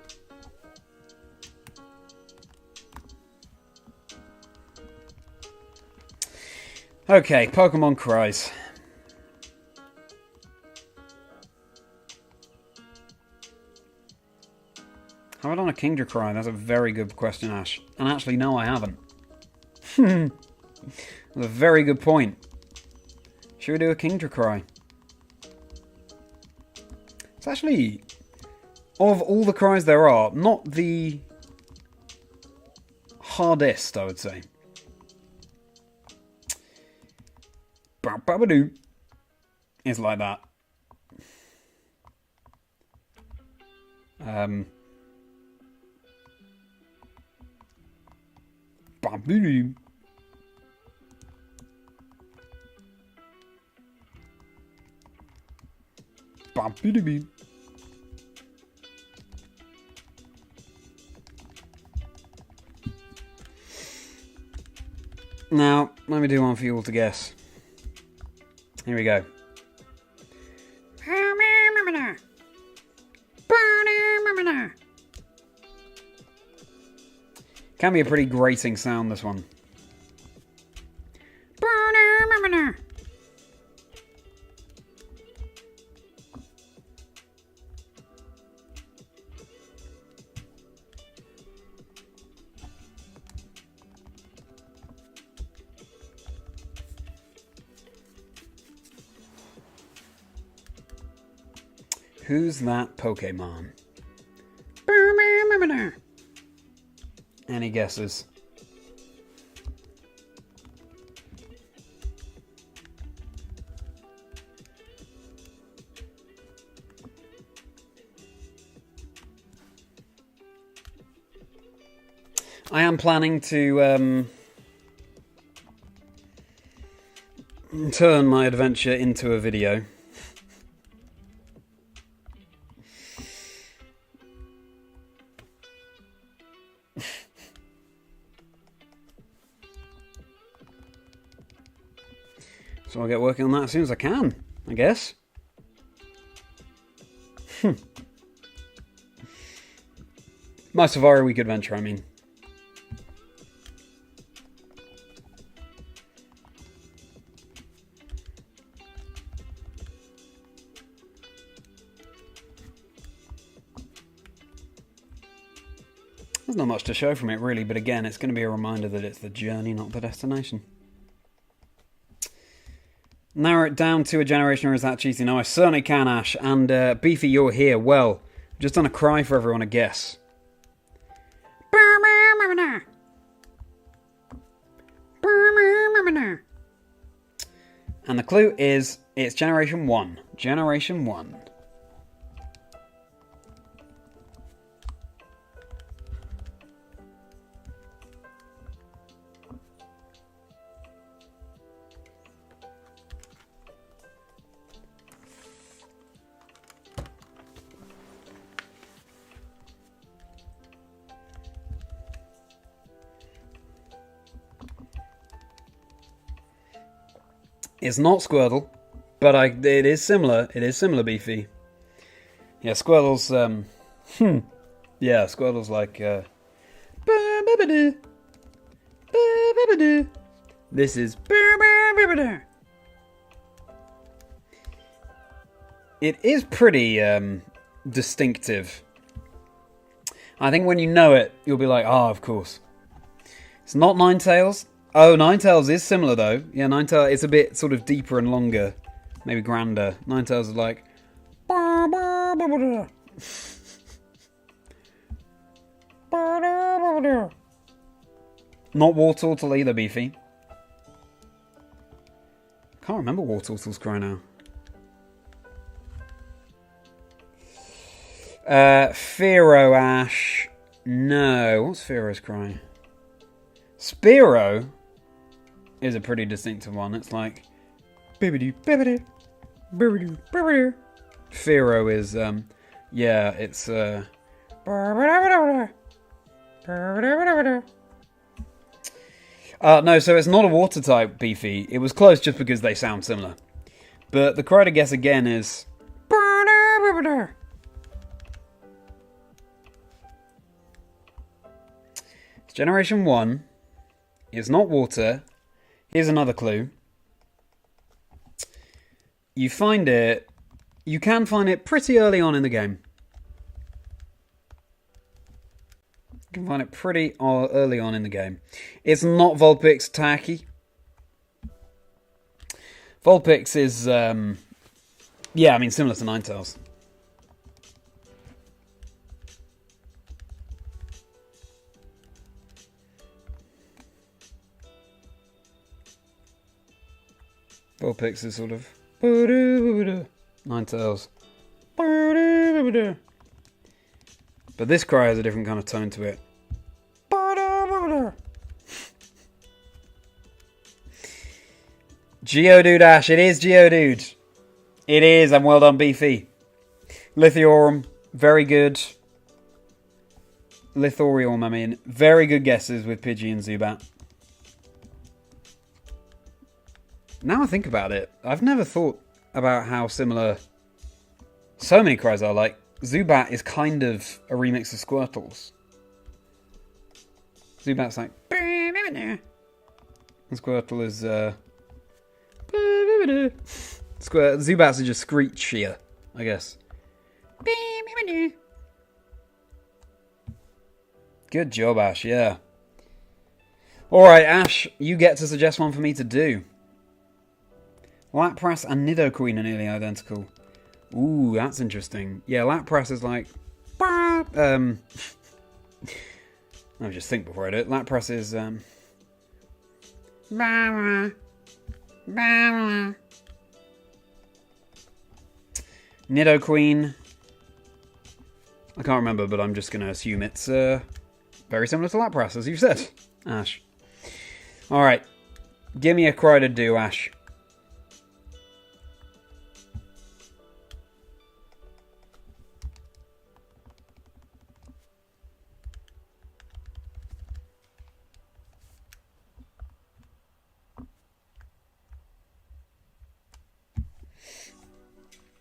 Okay, Pokemon Cries. Have I done a Kingdra Cry? That's a very good question, Ash. And actually, no, I haven't. That's a very good point. Should we do a Kingdra Cry? It's actually, of all the cries there are, not the hardest, I would say. Ba-ba-ba-doo is like that. Ba-ba-doo. Ba-ba-doo. Now, let me do one for you all to guess. Here we go. Can be a pretty grating sound, this one. Who's that Pokemon? Any guesses? I am planning to turn my adventure into a video. So I'll get working on that as soon as I can, I guess. My Safari Week adventure, I mean. There's not much to show from it, really, but again, it's going to be a reminder that it's the journey, not the destination. Narrow it down to a generation, or is that cheating? No, I certainly can, Ash. And Beefy, you're here. Well, just done a cry for everyone, I guess. And the clue is, it's Generation 1. Generation 1. It's not Squirtle, but it is similar. It is similar, Beefy. Yeah, Squirtle's yeah, Squirtle's like this is it is pretty distinctive. I think when you know it, you'll be like, oh, of course. It's not Ninetales. Oh, Ninetales is similar, though. Yeah, Ninetales is a bit sort of deeper and longer. Maybe grander. Ninetales is like... Not Wartortle either, Beefy. Can't remember Wartortle's cry now. Fearow, Ash. No. What's Fearow's cry? Spearow is a pretty distinctive one. It's like... Fearow is... Yeah, it's no, so it's not a water type beefy. It was close just because they sound similar. But the correct guess again is it's Generation 1. It's not water. Here's another clue. You can find it pretty early on in the game. You can find it pretty early on in the game. It's not Vulpix Tacky. Vulpix is, similar to Ninetales. Vulpix is sort of Ninetales. But this cry has a different kind of tone to it. Geodude, Ash. It is Geodude. It is, and well done, Beefy. Lithiorium, very good. Lithorium, I mean. Very good guesses with Pidgey and Zubat. Now I think about it, I've never thought about how similar so many cries are. Like, Zubat is kind of a remix of Squirtle's. Zubat's like... And Squirtle is... Zubats are just screechier, I guess. Good job, Ash, yeah. Alright, Ash, you get to suggest one for me to do. Lapras and Nidoqueen are nearly identical. Ooh, that's interesting. Yeah, Lapras is like... I'll just think before I do it. Lapras is... Nidoqueen. I can't remember, but I'm just going to assume it's very similar to Lapras, as you said, Ash. Alright. Give me a cry to do, Ash.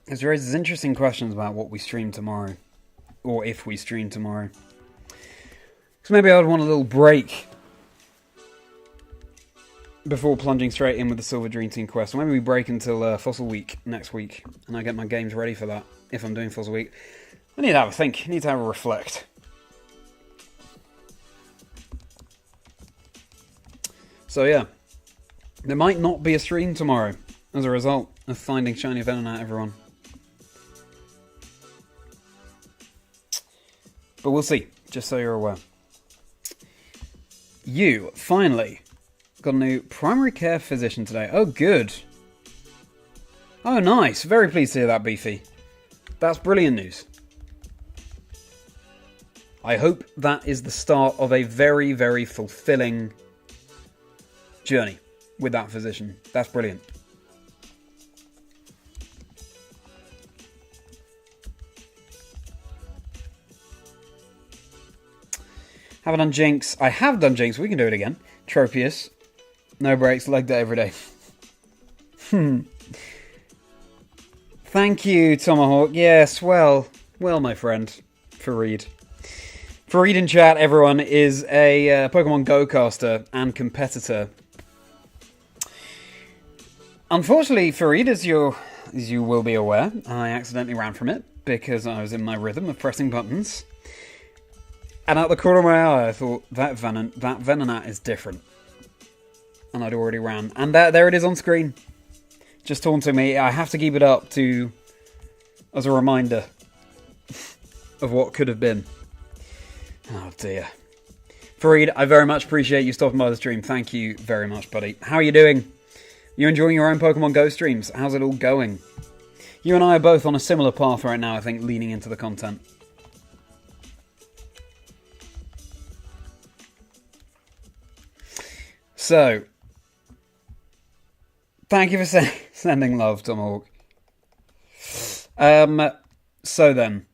This raises interesting questions about what we stream tomorrow. Or if we stream tomorrow. So maybe I would want a little break before plunging straight in with the Silver Dream Team quest. Or maybe we break until Fossil Week next week. And I get my games ready for that, if I'm doing Fossil Week. I need to have a think. I need to have a reflect. So yeah. There might not be a stream tomorrow as a result of finding Shiny Venonat, everyone. But we'll see, just so you're aware. You, finally, got a new primary care physician today. Oh, good. Oh, nice. Very pleased to hear that, Beefy. That's brilliant news. I hope that is the start of a very, very fulfilling journey with that physician. That's brilliant. Haven't done Jinx. I have done Jinx. We can do it again. Tropius. No breaks. Leg day every day. Thank you, Tomahawk. Yes, well, my friend. Fareed. Fareed in chat, everyone, is a Pokemon Go caster and competitor. Unfortunately, Fareed, as you will be aware, I accidentally ran from it because I was in my rhythm of pressing buttons. And out the corner of my eye, I thought, that Venonat is different. And I'd already ran. And there it is on screen. Just taunting me. I have to keep it up as a reminder of what could have been. Oh dear. Fareed, I very much appreciate you stopping by the stream. Thank you very much, buddy. How are you doing? You enjoying your own Pokemon Go streams? How's it all going? You and I are both on a similar path right now, I think, leaning into the content. So, thank you for sending love, Tomahawk. So then,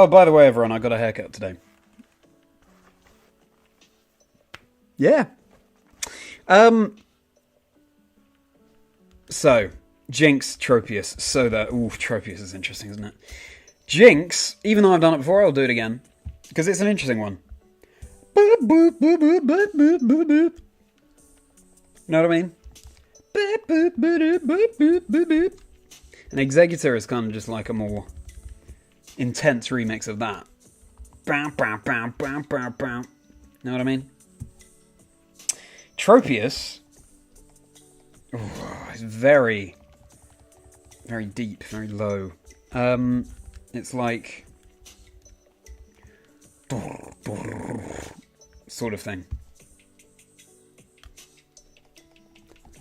Oh, by the way, everyone, I got a haircut today. Yeah. So, Jinx, Tropius. So that... Ooh, Tropius is interesting, isn't it? Jinx, even though I've done it before, I'll do it again. Because it's an interesting one. Boop, boop, boop, boop, boop, boop, boop, boop. Know what I mean? Boop, boop, boop, boop, boop, boop, boop. An Executor is kind of just like a more intense remix of that. Bow, bow, bow, bow, bow, bow. Know what I mean? Tropius is very, very deep, very low. It's like sort of thing.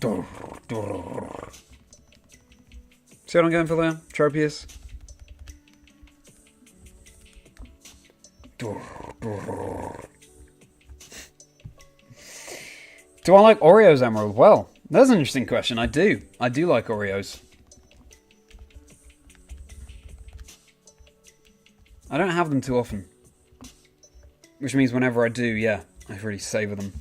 See what I'm going for there? Tropius. Do I like Oreos, Emerald? Well, that's an interesting question. I do. I do like Oreos. I don't have them too often. Which means whenever I do, yeah, I really savour them.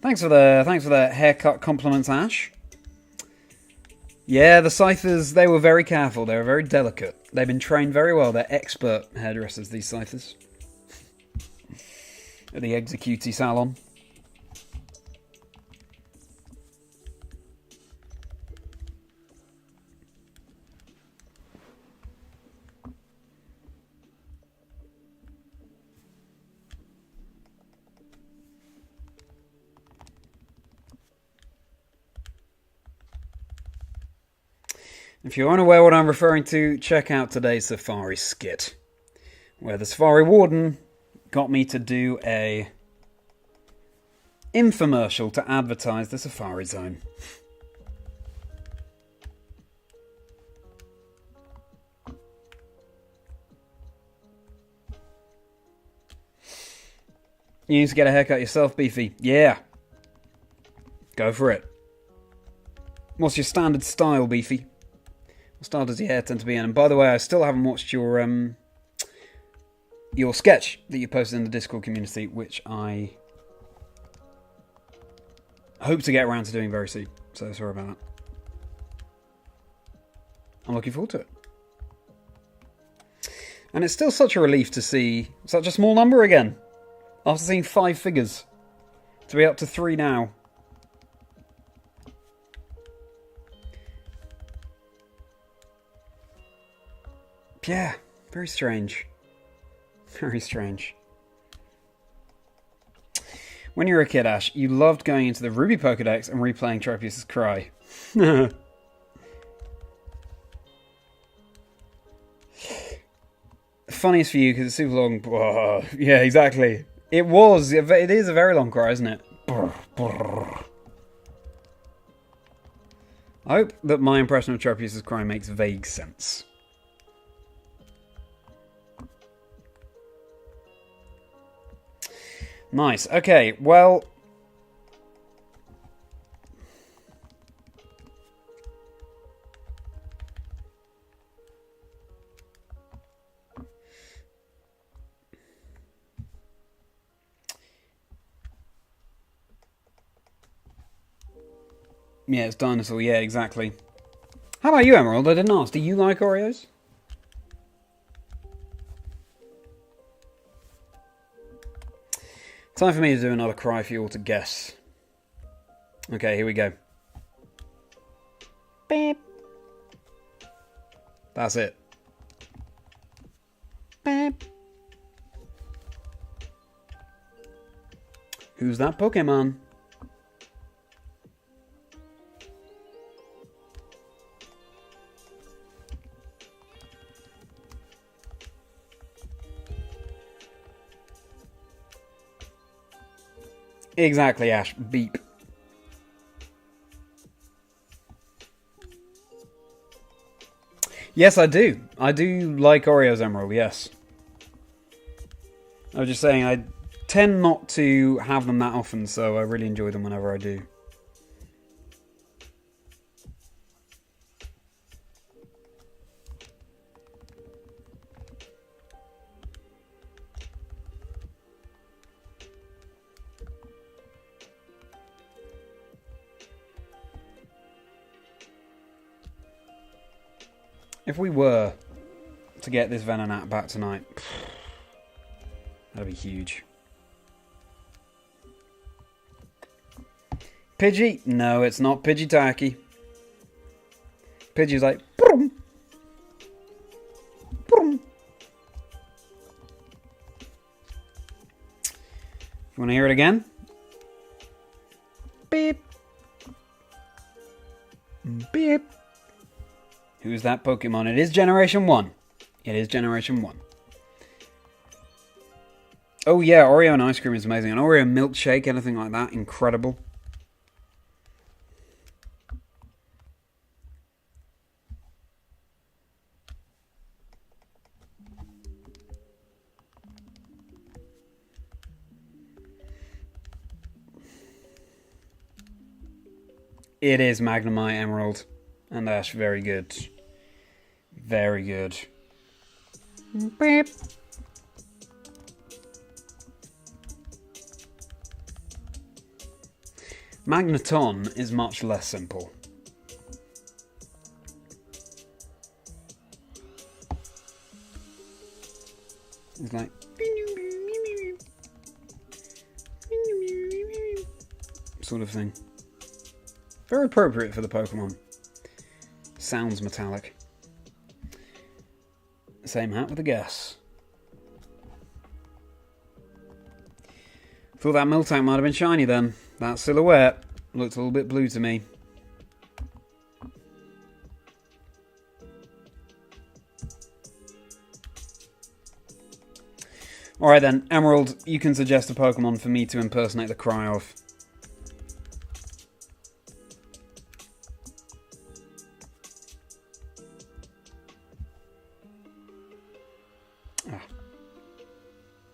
Thanks for the haircut compliments, Ash. Yeah, the Scythers, they were very careful. They were very delicate. They've been trained very well. They're expert hairdressers, these Scythers. At the Executie Salon. If you're unaware what I'm referring to, check out today's Safari skit, where the Safari Warden got me to do a infomercial to advertise the Safari Zone. You need to get a haircut yourself, Beefy? Yeah. Go for it. What's your standard style, Beefy? What style does your hair tend to be in? And by the way, I still haven't watched your sketch that you posted in the Discord community, which I hope to get around to doing very soon. So sorry about that. I'm looking forward to it. And it's still such a relief to see such a small number again. After seeing 5 figures. To be up to 3 now. Yeah, very strange. Very strange. When you were a kid, Ash, you loved going into the Ruby Pokedex and replaying Tropius' Cry. Funniest for you because it's super long. Oh, yeah, exactly. It was. It is a very long cry, isn't it? I hope that my impression of Tropius' Cry makes vague sense. Nice. Okay, well... Yeah, it's dinosaur. Yeah, exactly. How about you, Emerald? I didn't ask. Do you like Oreos? Time for me to do another cry for you all to guess. Okay, here we go. Beep. That's it. Beep. Who's that Pokemon? Exactly, Ash. Beep. Yes, I do. I do like Oreos, Emerald, yes. I was just saying, I tend not to have them that often, so I really enjoy them whenever I do. If we were to get this Venonat back tonight, that'd be huge. Pidgey? No, it's not Pidgeotaki. Pidgey's like, boom, boom. You want to hear it again? Beep. Beep. Who's that Pokemon? It is Generation 1. It is Generation 1. Oh yeah, Oreo and ice cream is amazing. An Oreo milkshake, anything like that, incredible. It is Magnemite, Emerald, and Ash. Very good. Very good. Beep. Magneton is much less simple. It's like... sort of thing. Very appropriate for the Pokemon. Sounds metallic. Same hat with a guess. Thought that Miltank might have been shiny then. That silhouette looked a little bit blue to me. Alright then, Emerald, you can suggest a Pokemon for me to impersonate the cry of.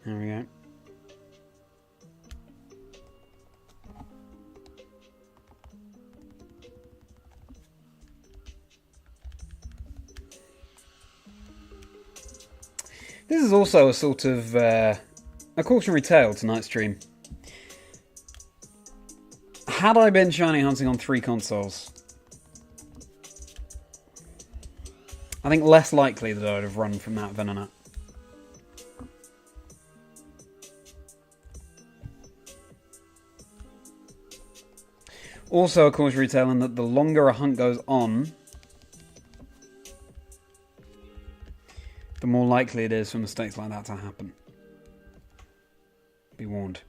There we go. This is also a sort of a cautionary tale tonight's stream. Had I been shiny hunting on 3 consoles, I think less likely that I'd have run from that Venonat. Also a cautionary tale in that the longer a hunt goes on, the more likely it is for mistakes like that to happen. Be warned.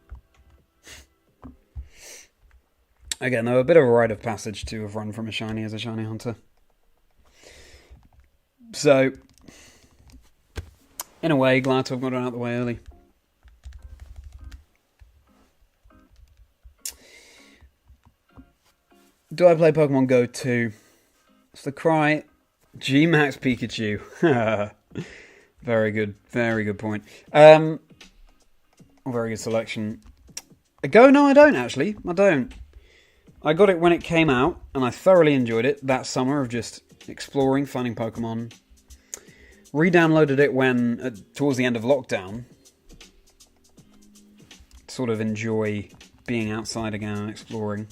Again, though, a bit of a rite of passage to have run from a shiny as a shiny hunter. So, in a way, glad to have got it out of the way early. Do I play Pokemon Go 2? It's the cry. G-Max Pikachu. Very good point. Very good selection. Go? No, I don't actually. I don't. I got it when it came out, and I thoroughly enjoyed it that summer of just exploring, finding Pokemon. Re-downloaded it when, towards the end of lockdown. Sort of enjoy being outside again and exploring.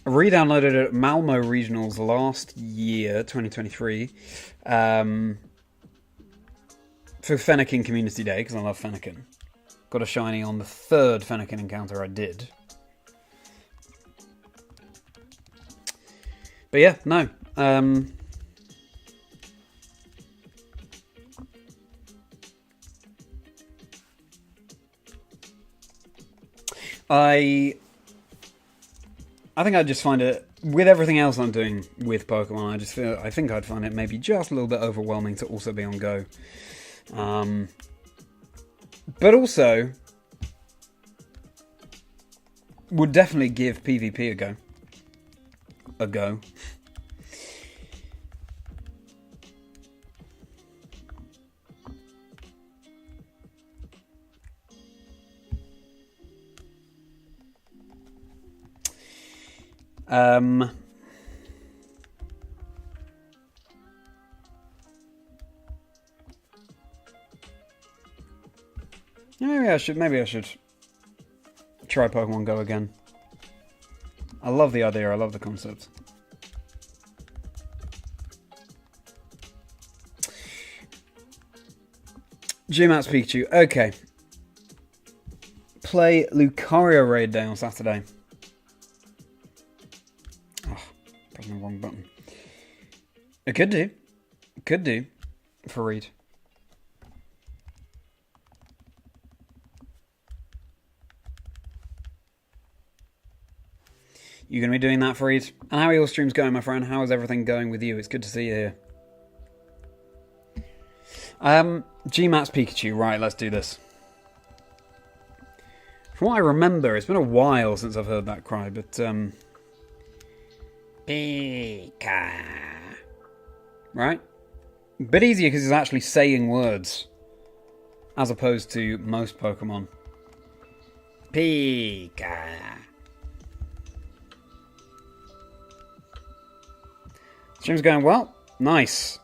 Re-downloaded it at Malmo Regionals last year, 2023, for Fennekin Community Day, because I love Fennekin. Got a shiny on the 3rd Fennekin encounter I did. But yeah, no. I think I'd just find it, with everything else I'm doing with Pokemon, I think I'd find it maybe just a little bit overwhelming to also be on Go. But also, would definitely give PvP a go. A go. Maybe I should try Pokemon Go again. I love the idea, I love the concept. Gmax Pikachu. Okay. Play Lucario Raid Day on Saturday. Oh, pressing the wrong button. It could do. Could do. For Reed. You going to be doing that, Fareed? And how are your streams going, my friend? How is everything going with you? It's good to see you here. Gmax Pikachu. Right, let's do this. From what I remember, it's been a while since I've heard that cry, but, Pika. Right? A bit easier because it's actually saying words, as opposed to most Pokemon. Pika. Stream's going well. Nice.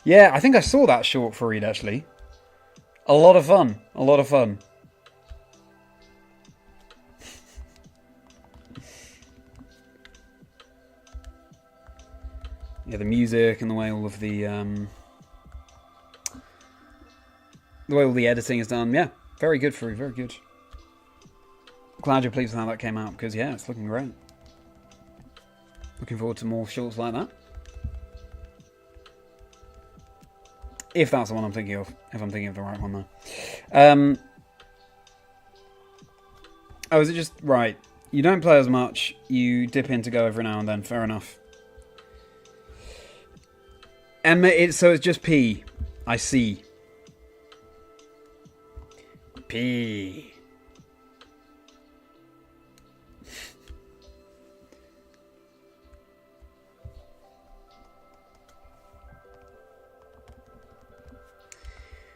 Yeah, I think I saw that short for Reed, actually. A lot of fun. A lot of fun. Yeah, the music and the way all of the way all the editing is done. Yeah, very good for you. Very good. Glad you're pleased with how that came out, because yeah, it's looking great. Looking forward to more shorts like that. If that's the one I'm thinking of. If I'm thinking of the right one, though. Oh, is it just... Right. You don't play as much. You dip in to go every now and then. Fair enough. And so it's just P. I see. P.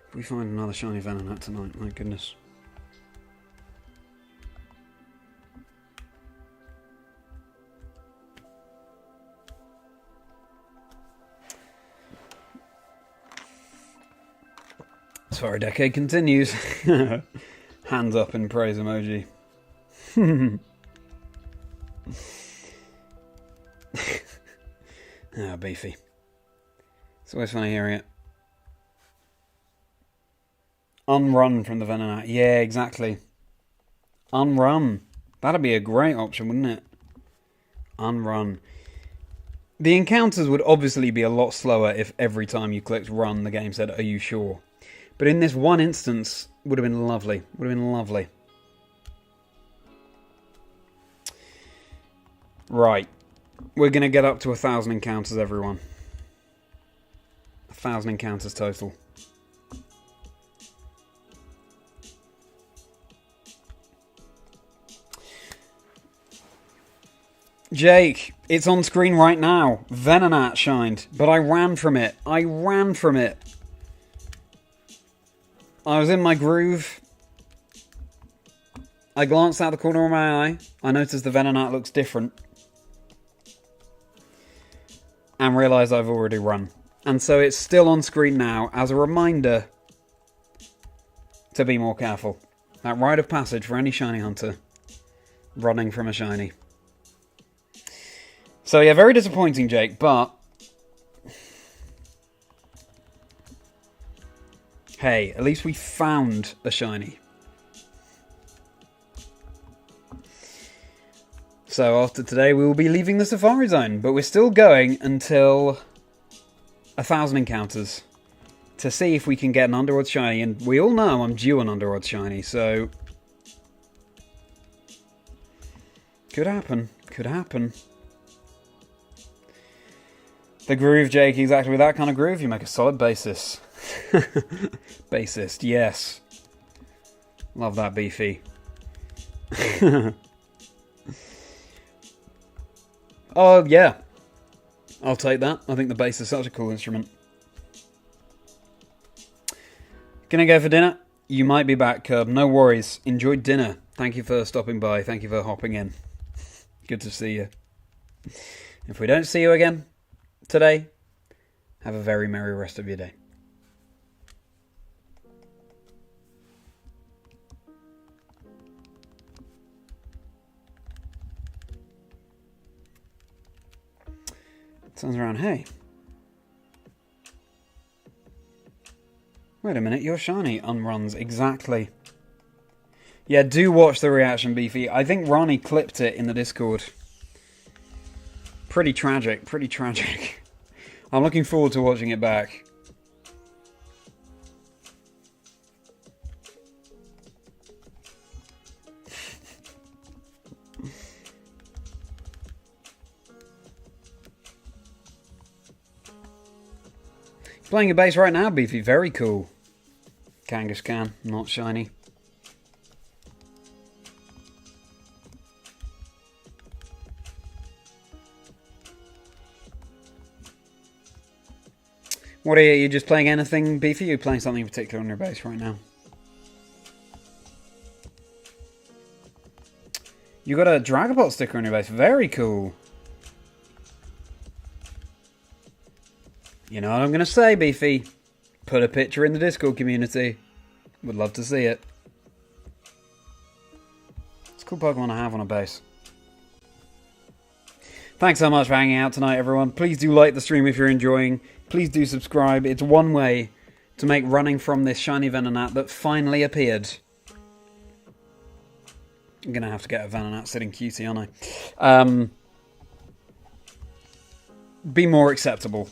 If we find another shiny Venonat tonight, my goodness. Sorry, decade continues. Hands up in praise emoji. Ah, beefy. It's always funny hearing it. Unrun from the Venonat. Yeah, exactly. Unrun. That'd be a great option, wouldn't it? Unrun. The encounters would obviously be a lot slower if every time you clicked run, the game said, "Are you sure?" But in this one instance, would have been lovely. Would have been lovely. Right. We're going to get up to 1,000 encounters, everyone. 1,000 encounters total. Jake, it's on screen right now. Venonat shined, but I ran from it. I ran from it. I was in my groove. I glanced out the corner of my eye. I noticed the Venonat looks different. And realised I've already run. And so it's still on screen now as a reminder to be more careful. That rite of passage for any shiny hunter. Running from a shiny. So yeah, very disappointing, Jake, but... Hey, at least we found a shiny. So after today, we will be leaving the Safari Zone, but we're still going until 1,000 encounters to see if we can get an Underworld shiny. And we all know I'm due an Underworld shiny, so could happen. Could happen. The groove, Jake, exactly with that kind of groove, you make a solid basis. Bassist, yes. Love that, beefy. Oh, yeah. I'll take that. I think the bass is such a cool instrument. Gonna go for dinner? You might be back, Curb. No worries. Enjoy dinner. Thank you for stopping by. Thank you for hopping in. Good to see you. If we don't see you again today, have a very merry rest of your day. Turns around, hey. Wait a minute, your shiny unruns exactly. Yeah, do watch the reaction, Beefy. I think Ronnie clipped it in the Discord. Pretty tragic, pretty tragic. I'm looking forward to watching it back. Playing a base right now, Beefy. Very cool. Kangaskhan, not shiny. What are you just playing anything, Beefy? Are you playing something in particular on your base right now? You got a Dragapult sticker on your base. Very cool. You know what I'm going to say, Beefy? Put a picture in the Discord community. Would love to see it. It's a cool Pokemon to have on a base. Thanks so much for hanging out tonight, everyone. Please do like the stream if you're enjoying. Please do subscribe. It's one way to make running from this shiny Venonat that finally appeared. I'm going to have to get a Venonat sitting cutie, aren't I? Be more acceptable.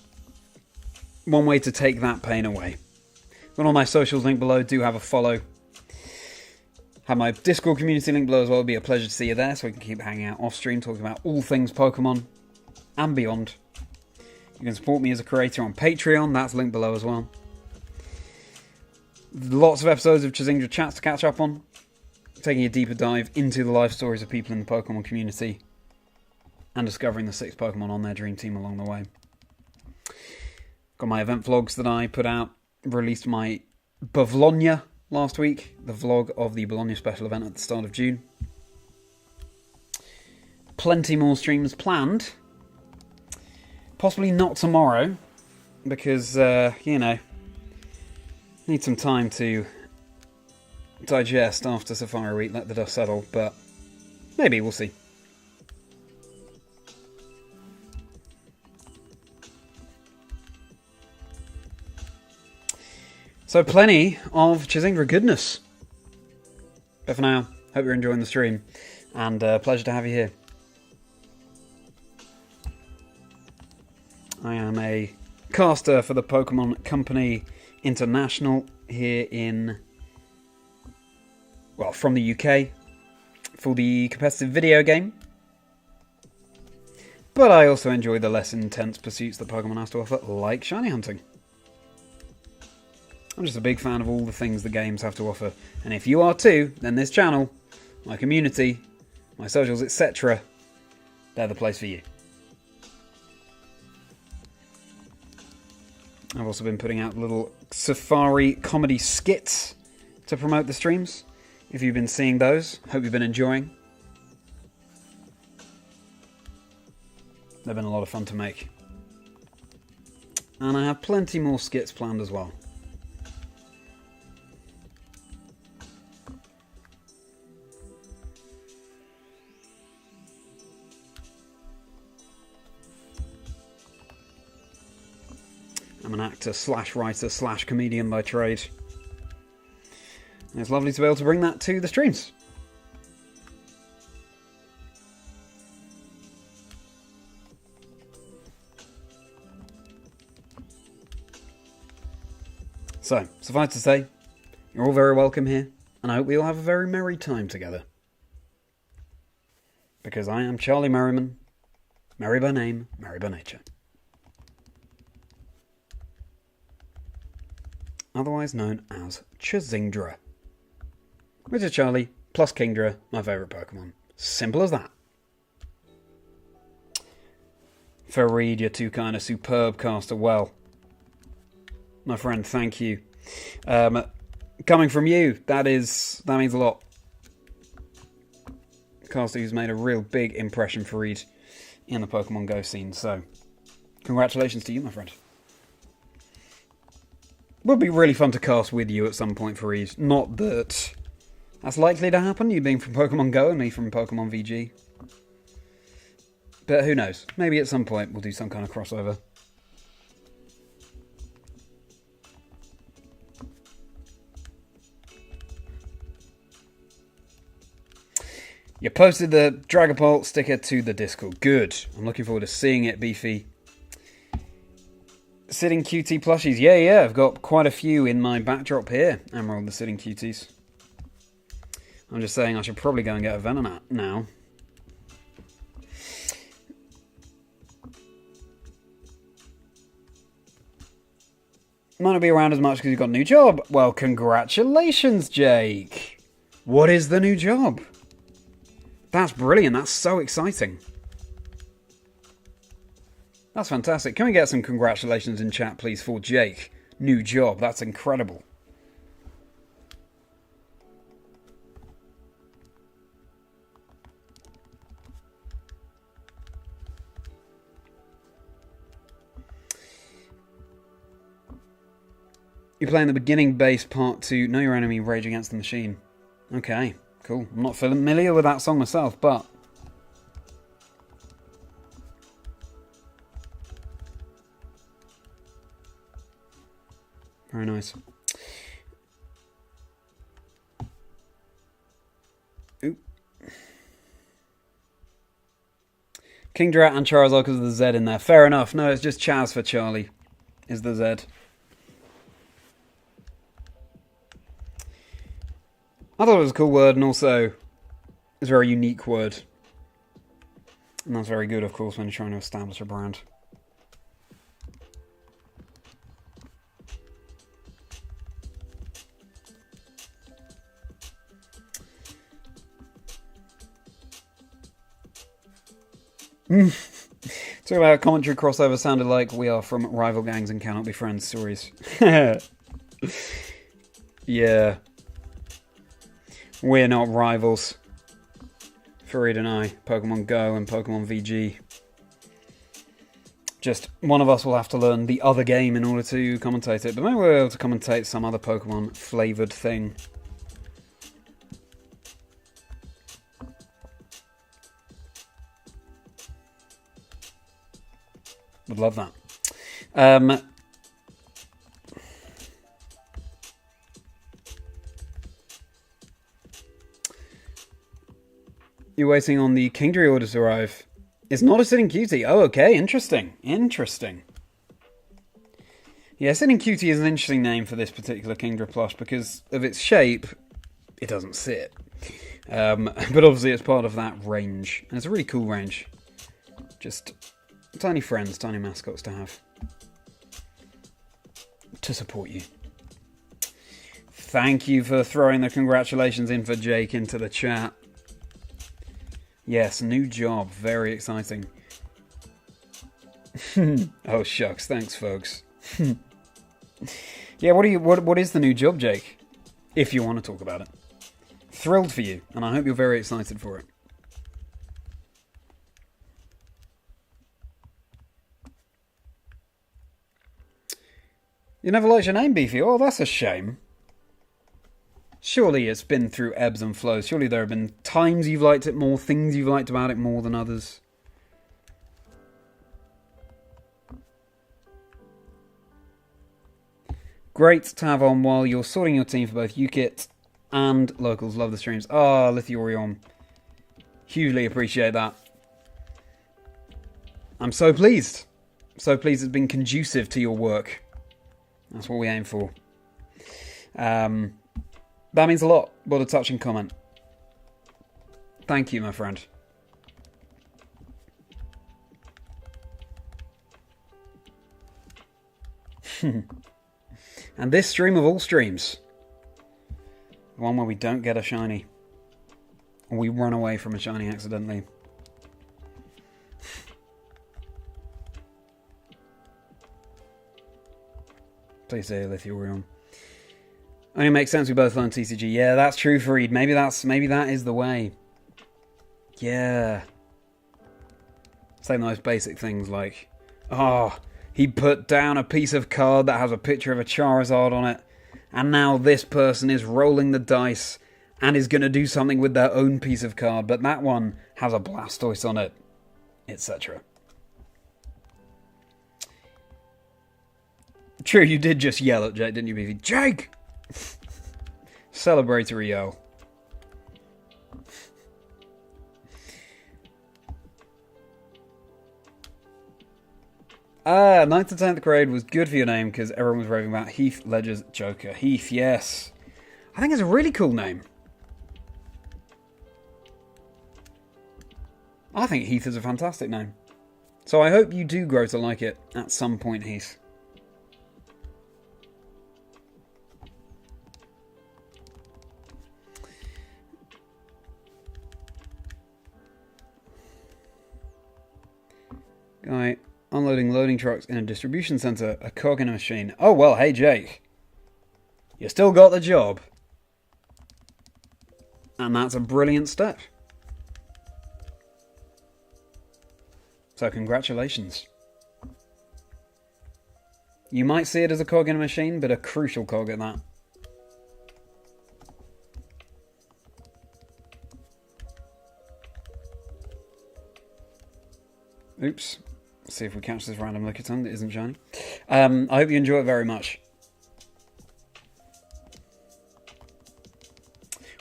One way to take that pain away. Got all my socials linked below. Do have a follow. Have my Discord community link below as well. It'll be a pleasure to see you there so we can keep hanging out off stream talking about all things Pokemon and beyond. You can support me as a creator on Patreon. That's linked below as well. Lots of episodes of Chazingdra Chats to catch up on. Taking a deeper dive into the life stories of people in the Pokemon community. And discovering the 6 Pokemon on their dream team along the way. Got my event vlogs that I put out. Released my Bavlonia last week. The vlog of the Bologna special event at the start of June. Plenty more streams planned. Possibly not tomorrow. Because, you know, need some time to digest after Safari Week. Let the dust settle. But maybe, we'll see. So plenty of Chazingdra goodness. But for now, hope you're enjoying the stream. And pleasure to have you here. I am a caster for the Pokemon Company International here in... well, from the UK. For the competitive video game. But I also enjoy the less intense pursuits that Pokemon has to offer, like shiny hunting. I'm just a big fan of all the things the games have to offer. And if you are too, then this channel, my community, my socials, etc., they're the place for you. I've also been putting out little Safari comedy skits to promote the streams. If you've been seeing those, hope you've been enjoying. They've been a lot of fun to make. And I have plenty more skits planned as well. I'm an actor slash writer slash comedian by trade. And it's lovely to be able to bring that to the streams. So, suffice to say, you're all very welcome here, and I hope we all have a very merry time together. Because I am Charlie Merriman, merry by name, merry by nature. Otherwise known as Chazingdra. Which is Charlie plus Kingdra, my favourite Pokemon. Simple as that. Fareed, you're too kind of superb caster. Well, my friend, thank you. Coming from you, that means a lot. Caster who's made a real big impression, Fareed, in the Pokemon Go scene. So, congratulations to you, my friend. Would be really fun to cast with you at some point, Fareed. Not that that's likely to happen, you being from Pokemon Go and me from Pokemon VG. But who knows? Maybe at some point we'll do some kind of crossover. You posted the Dragapult sticker to the Discord. Good. I'm looking forward to seeing it, Beefy. Sitting Cutie plushies. Yeah. I've got quite a few in my backdrop here. Emerald, the Sitting Cuties. I'm just saying I should probably go and get a Venonat now. Might not be around as much because you've got a new job. Well, congratulations, Jake. What is the new job? That's brilliant. That's so exciting. That's fantastic. Can we get some congratulations in chat, please, for Jake? New job. That's incredible. You're playing the beginning base part to Know Your Enemy, Rage Against the Machine. Okay, cool. I'm not familiar with that song myself, but... very nice. Ooh. Kingdra and Charizard because of the Z in there. Fair enough. No, it's just Chaz for Charlie. Is the Z. I thought it was a cool word, and also it's a very unique word. And that's very good, of course, when you're trying to establish a brand. Talk about commentary crossover sounded like we are from rival gangs and cannot be friends stories. Yeah. We're not rivals. Fareed and I, Pokemon Go and Pokemon VG. Just one of us will have to learn the other game in order to commentate it, but maybe we'll be able to commentate some other Pokemon flavoured thing. Would love that. You're waiting on the Kingdra order to arrive. It's not a Sitting Cutie. Oh, okay. Interesting. Interesting. Yeah, Sitting Cutie is an interesting name for this particular Kingdra plush because of its shape, it doesn't sit. But obviously it's part of that range. And it's a really cool range. Just tiny friends, tiny mascots to have. To support you. Thank you for throwing the congratulations in for Jake into the chat. Yes, new job. Very exciting. Oh, shucks. Thanks, folks. Yeah, what is the new job, Jake? If you want to talk about it. Thrilled for you, and I hope you're very excited for it. You never liked your name, Beefy? Oh, that's a shame. Surely it's been through ebbs and flows. Surely there have been times you've liked it more, things you've liked about it more than others. Great to have on while you're sorting your team for both UKIT and locals. Love the streams. Ah, Lithiorion. Hugely appreciate that. I'm so pleased. So pleased it's been conducive to your work. That's what we aim for. That means a lot. What a touching comment. Thank you, my friend. And this stream of all streams. The one where we don't get a shiny. Or we run away from a shiny accidentally. Please say Lithiorion. Only makes sense we both learn TCG. Yeah, that's true, Fareed. Maybe that is the way. Yeah. Say the most basic things like, oh, he put down a piece of card that has a picture of a Charizard on it, and now this person is rolling the dice and is going to do something with their own piece of card, but that one has a Blastoise on it, etc. True, you did just yell at Jake, didn't you, Beefy? Jake! Celebratory yell. Ninth to 10th grade was good for your name because everyone was raving about Heath Ledger's Joker. Heath, yes. I think it's a really cool name. I think Heath is a fantastic name. So I hope you do grow to like it at some point, Heath. Guy unloading loading trucks in a distribution centre, a cog in a machine. Oh, well, hey, Jake. You still got the job. And that's a brilliant step. So congratulations. You might see it as a cog in a machine, but a crucial cog at that. Oops. Let's see if we catch this random lickitung that isn't shiny. I hope you enjoy it very much.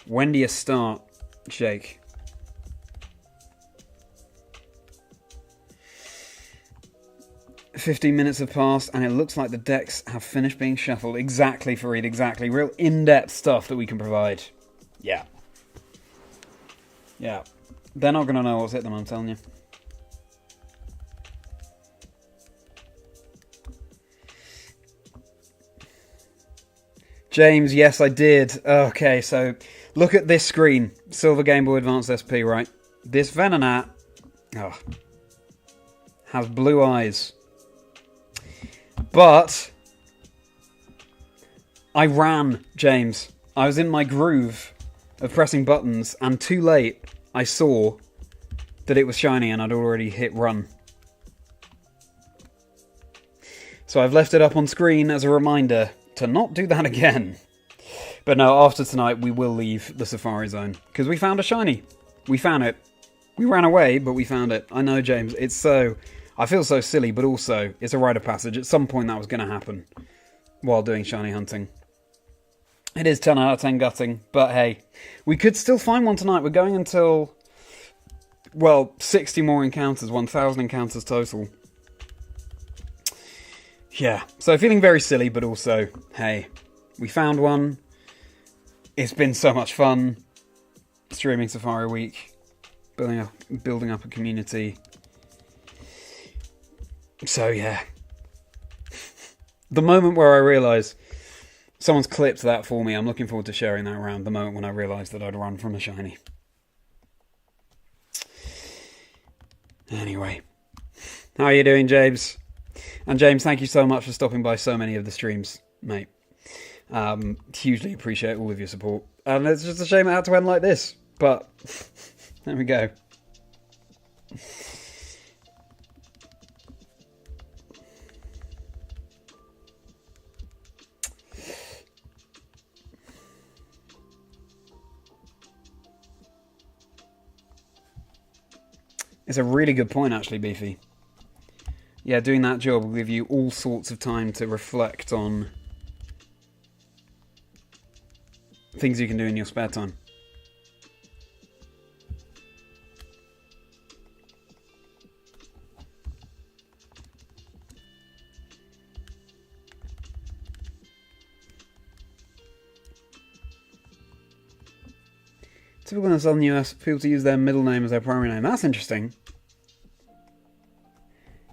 When do you start, Jake? "15 minutes have passed, and it looks like the decks have finished being shuffled." Exactly, Fareed, exactly. Real in-depth stuff that we can provide. Yeah. Yeah. They're not going to know what's hit them, I'm telling you. James, yes, I did. Okay, so look at this screen. Silver Game Boy Advance SP, right? This Venonat has blue eyes. But I ran, James. I was in my groove of pressing buttons, and too late I saw that it was shiny and I'd already hit run. So I've left it up on screen as a reminder to not do that again. But no, after tonight we will leave the Safari Zone, because we found a shiny. We found it. We ran away, but we found it. I know, James, it's so... I feel so silly, but also it's a rite of passage. At some point that was going to happen while doing shiny hunting. It is 10 out of 10 gutting, but hey, we could still find one tonight. We're going until, well, 60 more encounters, 1,000 encounters total. Yeah, so feeling very silly, but also, hey, we found one. It's been so much fun streaming Safari Week, building up a community. So yeah, the moment where I realise someone's clipped that for me, I'm looking forward to sharing that around. The moment when I realised that I'd run from a shiny. Anyway, how are you doing, James? And James, thank you so much for stopping by so many of the streams, mate. Hugely appreciate all of your support. And it's just a shame it had to end like this, but there we go. It's a really good point, actually, Beefy. Yeah, doing that job will give you all sorts of time to reflect on things you can do in your spare time. Typical in the Southern US, people to use their middle name as their primary name. That's interesting.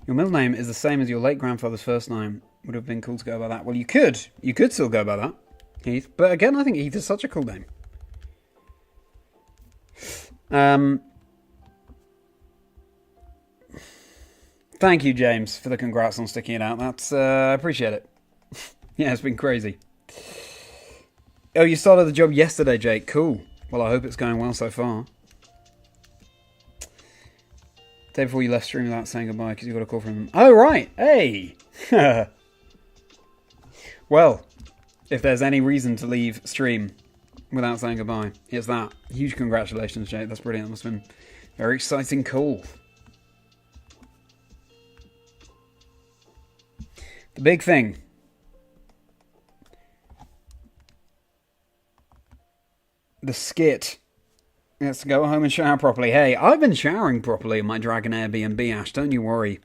Your middle name is the same as your late grandfather's first name. Would have been cool to go by that. Well, you could. You could still go by that, Heath. But again, I think Heath is such a cool name. Thank you, James, for the congrats on sticking it out. That's I appreciate it. Yeah, it's been crazy. Oh, you started the job yesterday, Jake. Cool. Well, I hope it's going well so far. Day before you left stream without saying goodbye because you got a call from them. Oh, right. Hey. Well, if there's any reason to leave stream without saying goodbye, it's that. Huge congratulations, Jake. That's brilliant. That must have been a very exciting call. The big thing. The skit. Let's go home and shower properly. Hey, I've been showering properly in my Dragon Airbnb, Ash. Don't you worry.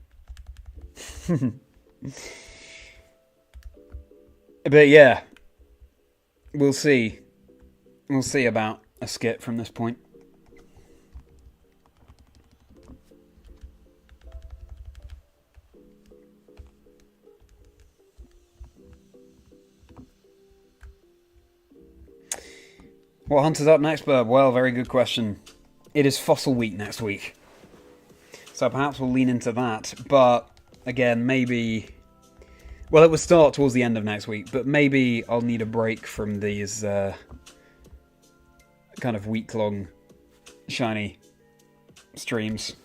But yeah, we'll see. We'll see about a skip from this point. What hunter's up next, Burb? Well, very good question. It is Fossil Week next week. So perhaps we'll lean into that. But, again, maybe... Well, it will start towards the end of next week, but maybe I'll need a break from these kind of week-long shiny streams.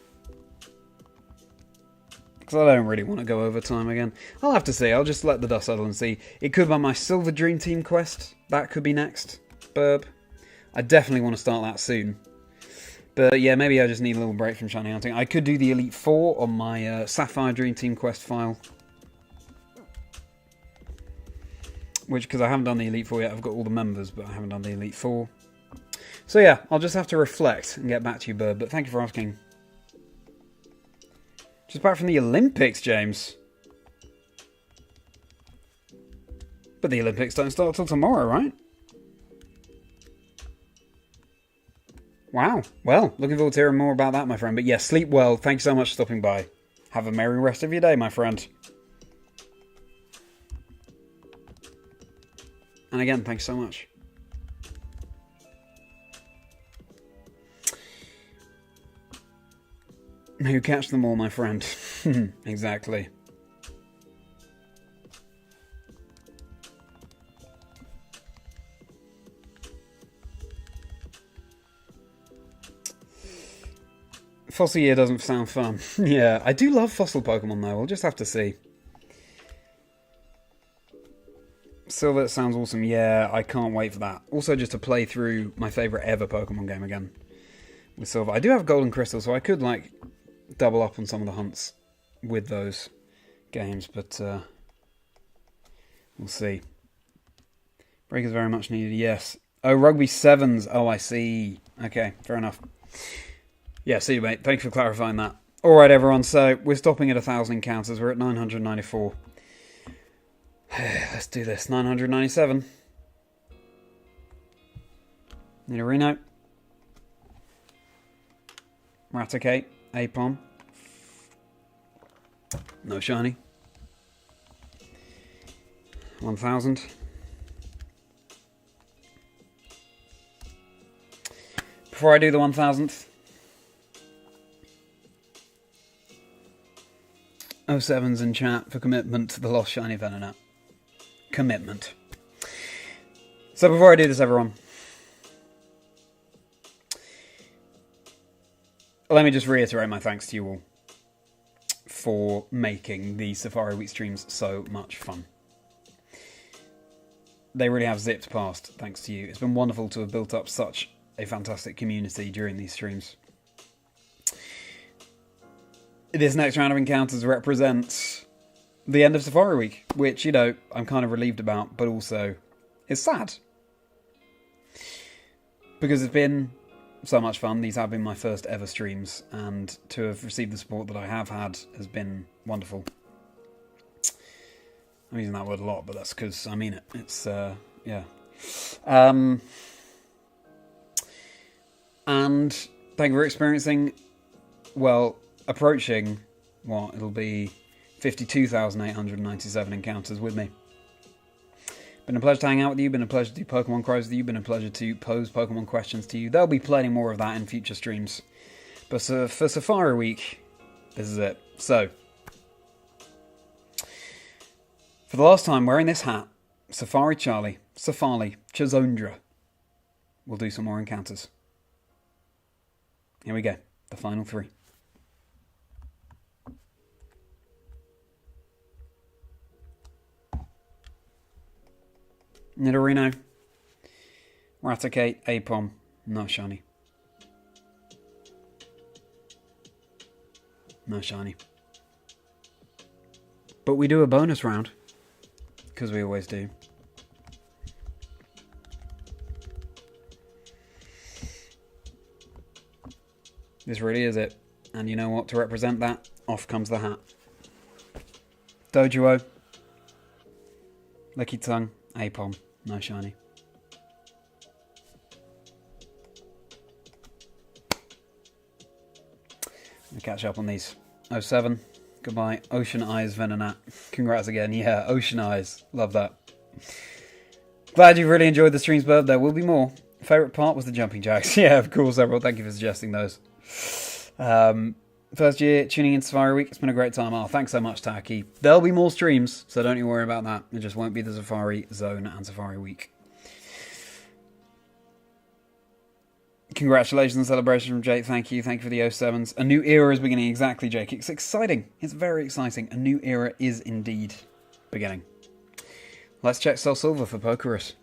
Because I don't really want to go over time again. I'll have to see. I'll just let the dust settle and see. It could be my Silver Dream Team quest. That could be next. Burb. I definitely want to start that soon. But yeah, maybe I just need a little break from shiny hunting. I could do the Elite Four on my Sapphire Dream Team quest file. Which, because I haven't done the Elite Four yet, I've got all the members, but I haven't done the Elite Four. So yeah, I'll just have to reflect and get back to you, Bird. But thank you for asking. Just back from the Olympics, James. But the Olympics don't start till tomorrow, right? Wow. Well, looking forward to hearing more about that, my friend. But yeah, sleep well. Thank you so much for stopping by. Have a merry rest of your day, my friend. And again, thanks so much. Who catch them all, my friend? Exactly. Fossil Year doesn't sound fun. Yeah, I do love fossil Pokemon though. We'll just have to see. Silver sounds awesome. Yeah, I can't wait for that. Also, just to play through my favourite ever Pokemon game again with Silver. I do have Golden Crystal, so I could like double up on some of the hunts with those games, but we'll see. Break is very much needed. Yes. Oh, Rugby Sevens. Oh, I see. Okay, fair enough. Yeah, see you, mate. Thanks for clarifying that. Alright, everyone, so we're stopping at 1,000 encounters. We're at 994. Let's do this. 997. Nidorino. Raticate. Apom. No shiny. 1,000. Before I do the 1,000th, 07's in chat for commitment to the Lost Shiny Venonat. Commitment. So before I do this, everyone, let me just reiterate my thanks to you all for making the Safari Week streams so much fun. They really have zipped past, thanks to you. It's been wonderful to have built up such a fantastic community during these streams. This next round of encounters represents the end of Safari Week, which, you know, I'm kind of relieved about, but also is sad. Because it's been so much fun. These have been my first ever streams, and to have received the support that I have had has been wonderful. I'm using that word a lot, but that's because I mean it. It's, yeah. And thank you for experiencing, well, approaching, what, it'll be 52,897 encounters with me. Been a pleasure to hang out with you, been a pleasure to do Pokemon Crows with you, been a pleasure to pose Pokemon questions to you. There'll be plenty more of that in future streams. But for Safari Week, this is it. So, for the last time wearing this hat, Safari Charlie, Chazingdra, we'll do some more encounters. Here we go, the final three. Nidorino, Raticate, Apom, no shiny. No shiny. But we do a bonus round, because we always do. This really is it. And you know what? To represent that, off comes the hat. Dojuo. Licky Tongue. Apom. No shiny. I'll catch up on these. 07. Goodbye. Ocean Eyes Venonat. Congrats again. Yeah, Ocean Eyes. Love that. Glad you've really enjoyed the streams, Burb. There will be more. Favourite part was the jumping jacks. Yeah, of course, everyone. Thank you for suggesting those. First year tuning in Safari Week. It's been a great time. Oh, thanks so much, Taki. There'll be more streams, so don't you worry about that. It just won't be the Safari Zone and Safari Week. Congratulations and celebrations from Jake. Thank you. Thank you for the 07s. A new era is beginning. Exactly, Jake. It's exciting. It's very exciting. A new era is indeed beginning. Let's check Soul Silver for Pokerus.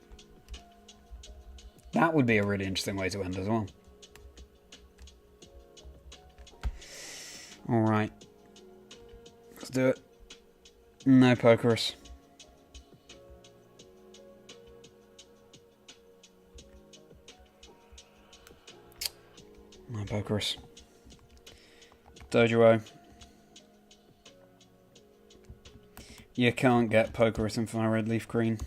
That would be a really interesting way to end as well. Alright. Let's do it. No Pokerus. No Pokerus. Dojuo. You can't get Pokerus in Fire Red Leaf Green.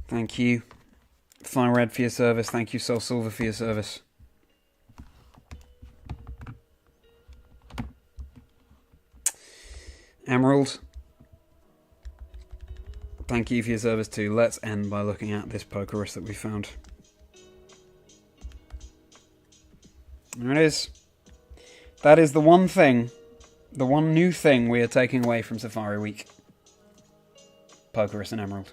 Thank you. Fire Red for your service. Thank you, Soul Silver, for your service. Emerald. Thank you for your service too. Let's end by looking at this Pokerus that we found. There it is. That is the one thing, the one new thing we are taking away from Safari Week. Pokerus and Emerald.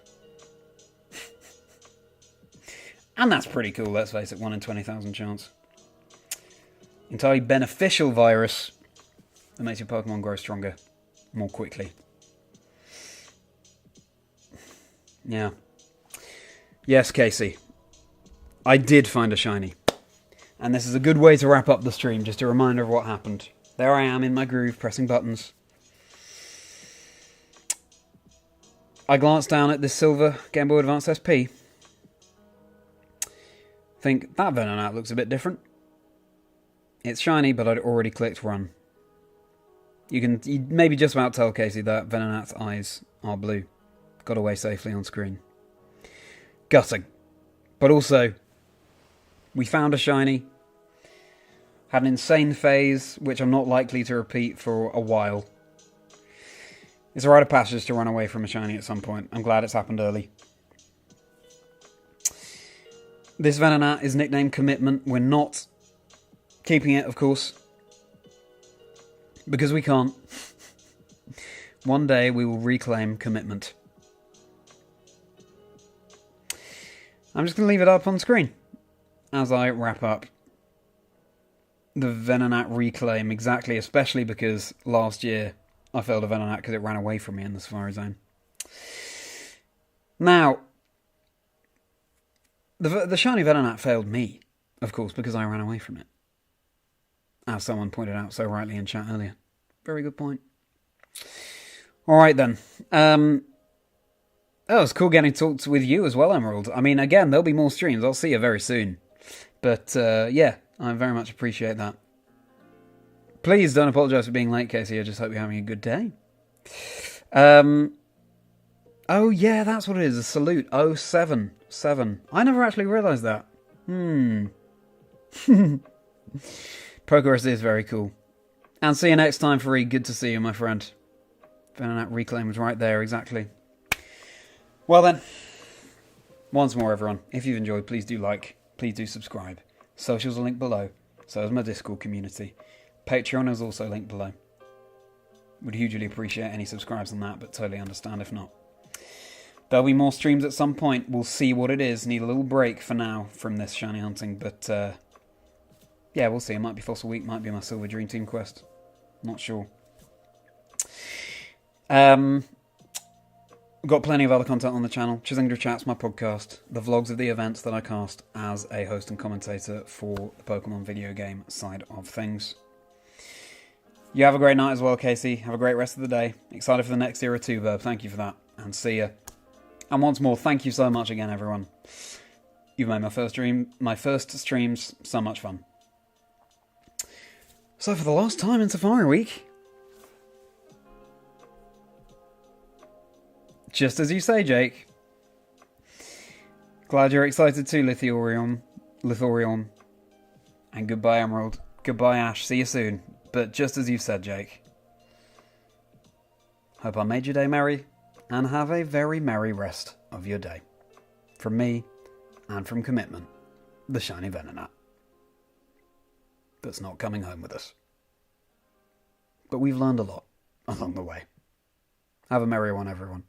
And that's pretty cool, let's face it. 1 in 20,000 chance. Entirely beneficial virus that makes your Pokemon grow stronger more quickly. Yeah. Yes, Casey. I did find a shiny. And this is a good way to wrap up the stream. Just a reminder of what happened. There I am in my groove, pressing buttons. I glanced down at this silver Game Boy Advance SP. Think, that Venonat looks a bit different. It's shiny, but I'd already clicked run. You maybe just about tell Casey that Venonat's eyes are blue. Got away safely on screen. Gutting. But also, we found a shiny. Had an insane phase, which I'm not likely to repeat for a while. It's a rite of passage to run away from a shiny at some point. I'm glad it's happened early. This Venonat is nicknamed Commitment. We're not keeping it, of course. Because we can't. One day we will reclaim Commitment. I'm just going to leave it up on screen as I wrap up the Venonat reclaim, exactly, especially because last year I failed a Venonat because it ran away from me in the Safari Zone. Now, the shiny Venonat failed me, of course, because I ran away from it. As someone pointed out so rightly in chat earlier. Very good point. Alright then. Oh, it's cool getting talked with you as well, Emerald. I mean, again, there'll be more streams. I'll see you very soon. But, yeah, I very much appreciate that. Please don't apologise for being late, Casey. I just hope you're having a good day. Oh, yeah, that's what it is. A salute. 077. I never actually realised that. Progress is very cool. And see you next time, Fareed. Good to see you, my friend. Venonat reclaim was right there, exactly. Well then, once more everyone, if you've enjoyed, please do like, please do subscribe. Socials are linked below, so is my Discord community. Patreon is also linked below. Would hugely appreciate any subscribes on that, but totally understand if not. There'll be more streams at some point, we'll see what it is. Need a little break for now from this shiny hunting, but yeah, we'll see. It might be Fossil Week, might be my Silver Dream Team quest. Not sure. Got plenty of other content on the channel. Chazingdra Chat's my podcast. The vlogs of the events that I cast as a host and commentator for the Pokemon video game side of things. You have a great night as well, Casey. Have a great rest of the day. Excited for the next era too, Burb. Thank you for that. And see ya. And once more, thank you so much again, everyone. You've made my first streams so much fun. So for the last time in Safari Week, just as you say, Jake. Glad you're excited too, Lithorion. And goodbye, Emerald. Goodbye, Ash. See you soon. But just as you've said, Jake. Hope I made your day merry, and have a very merry rest of your day. From me, and from Commitment, the shiny Venonat. That's not coming home with us. But we've learned a lot along the way. Have a merry one, everyone.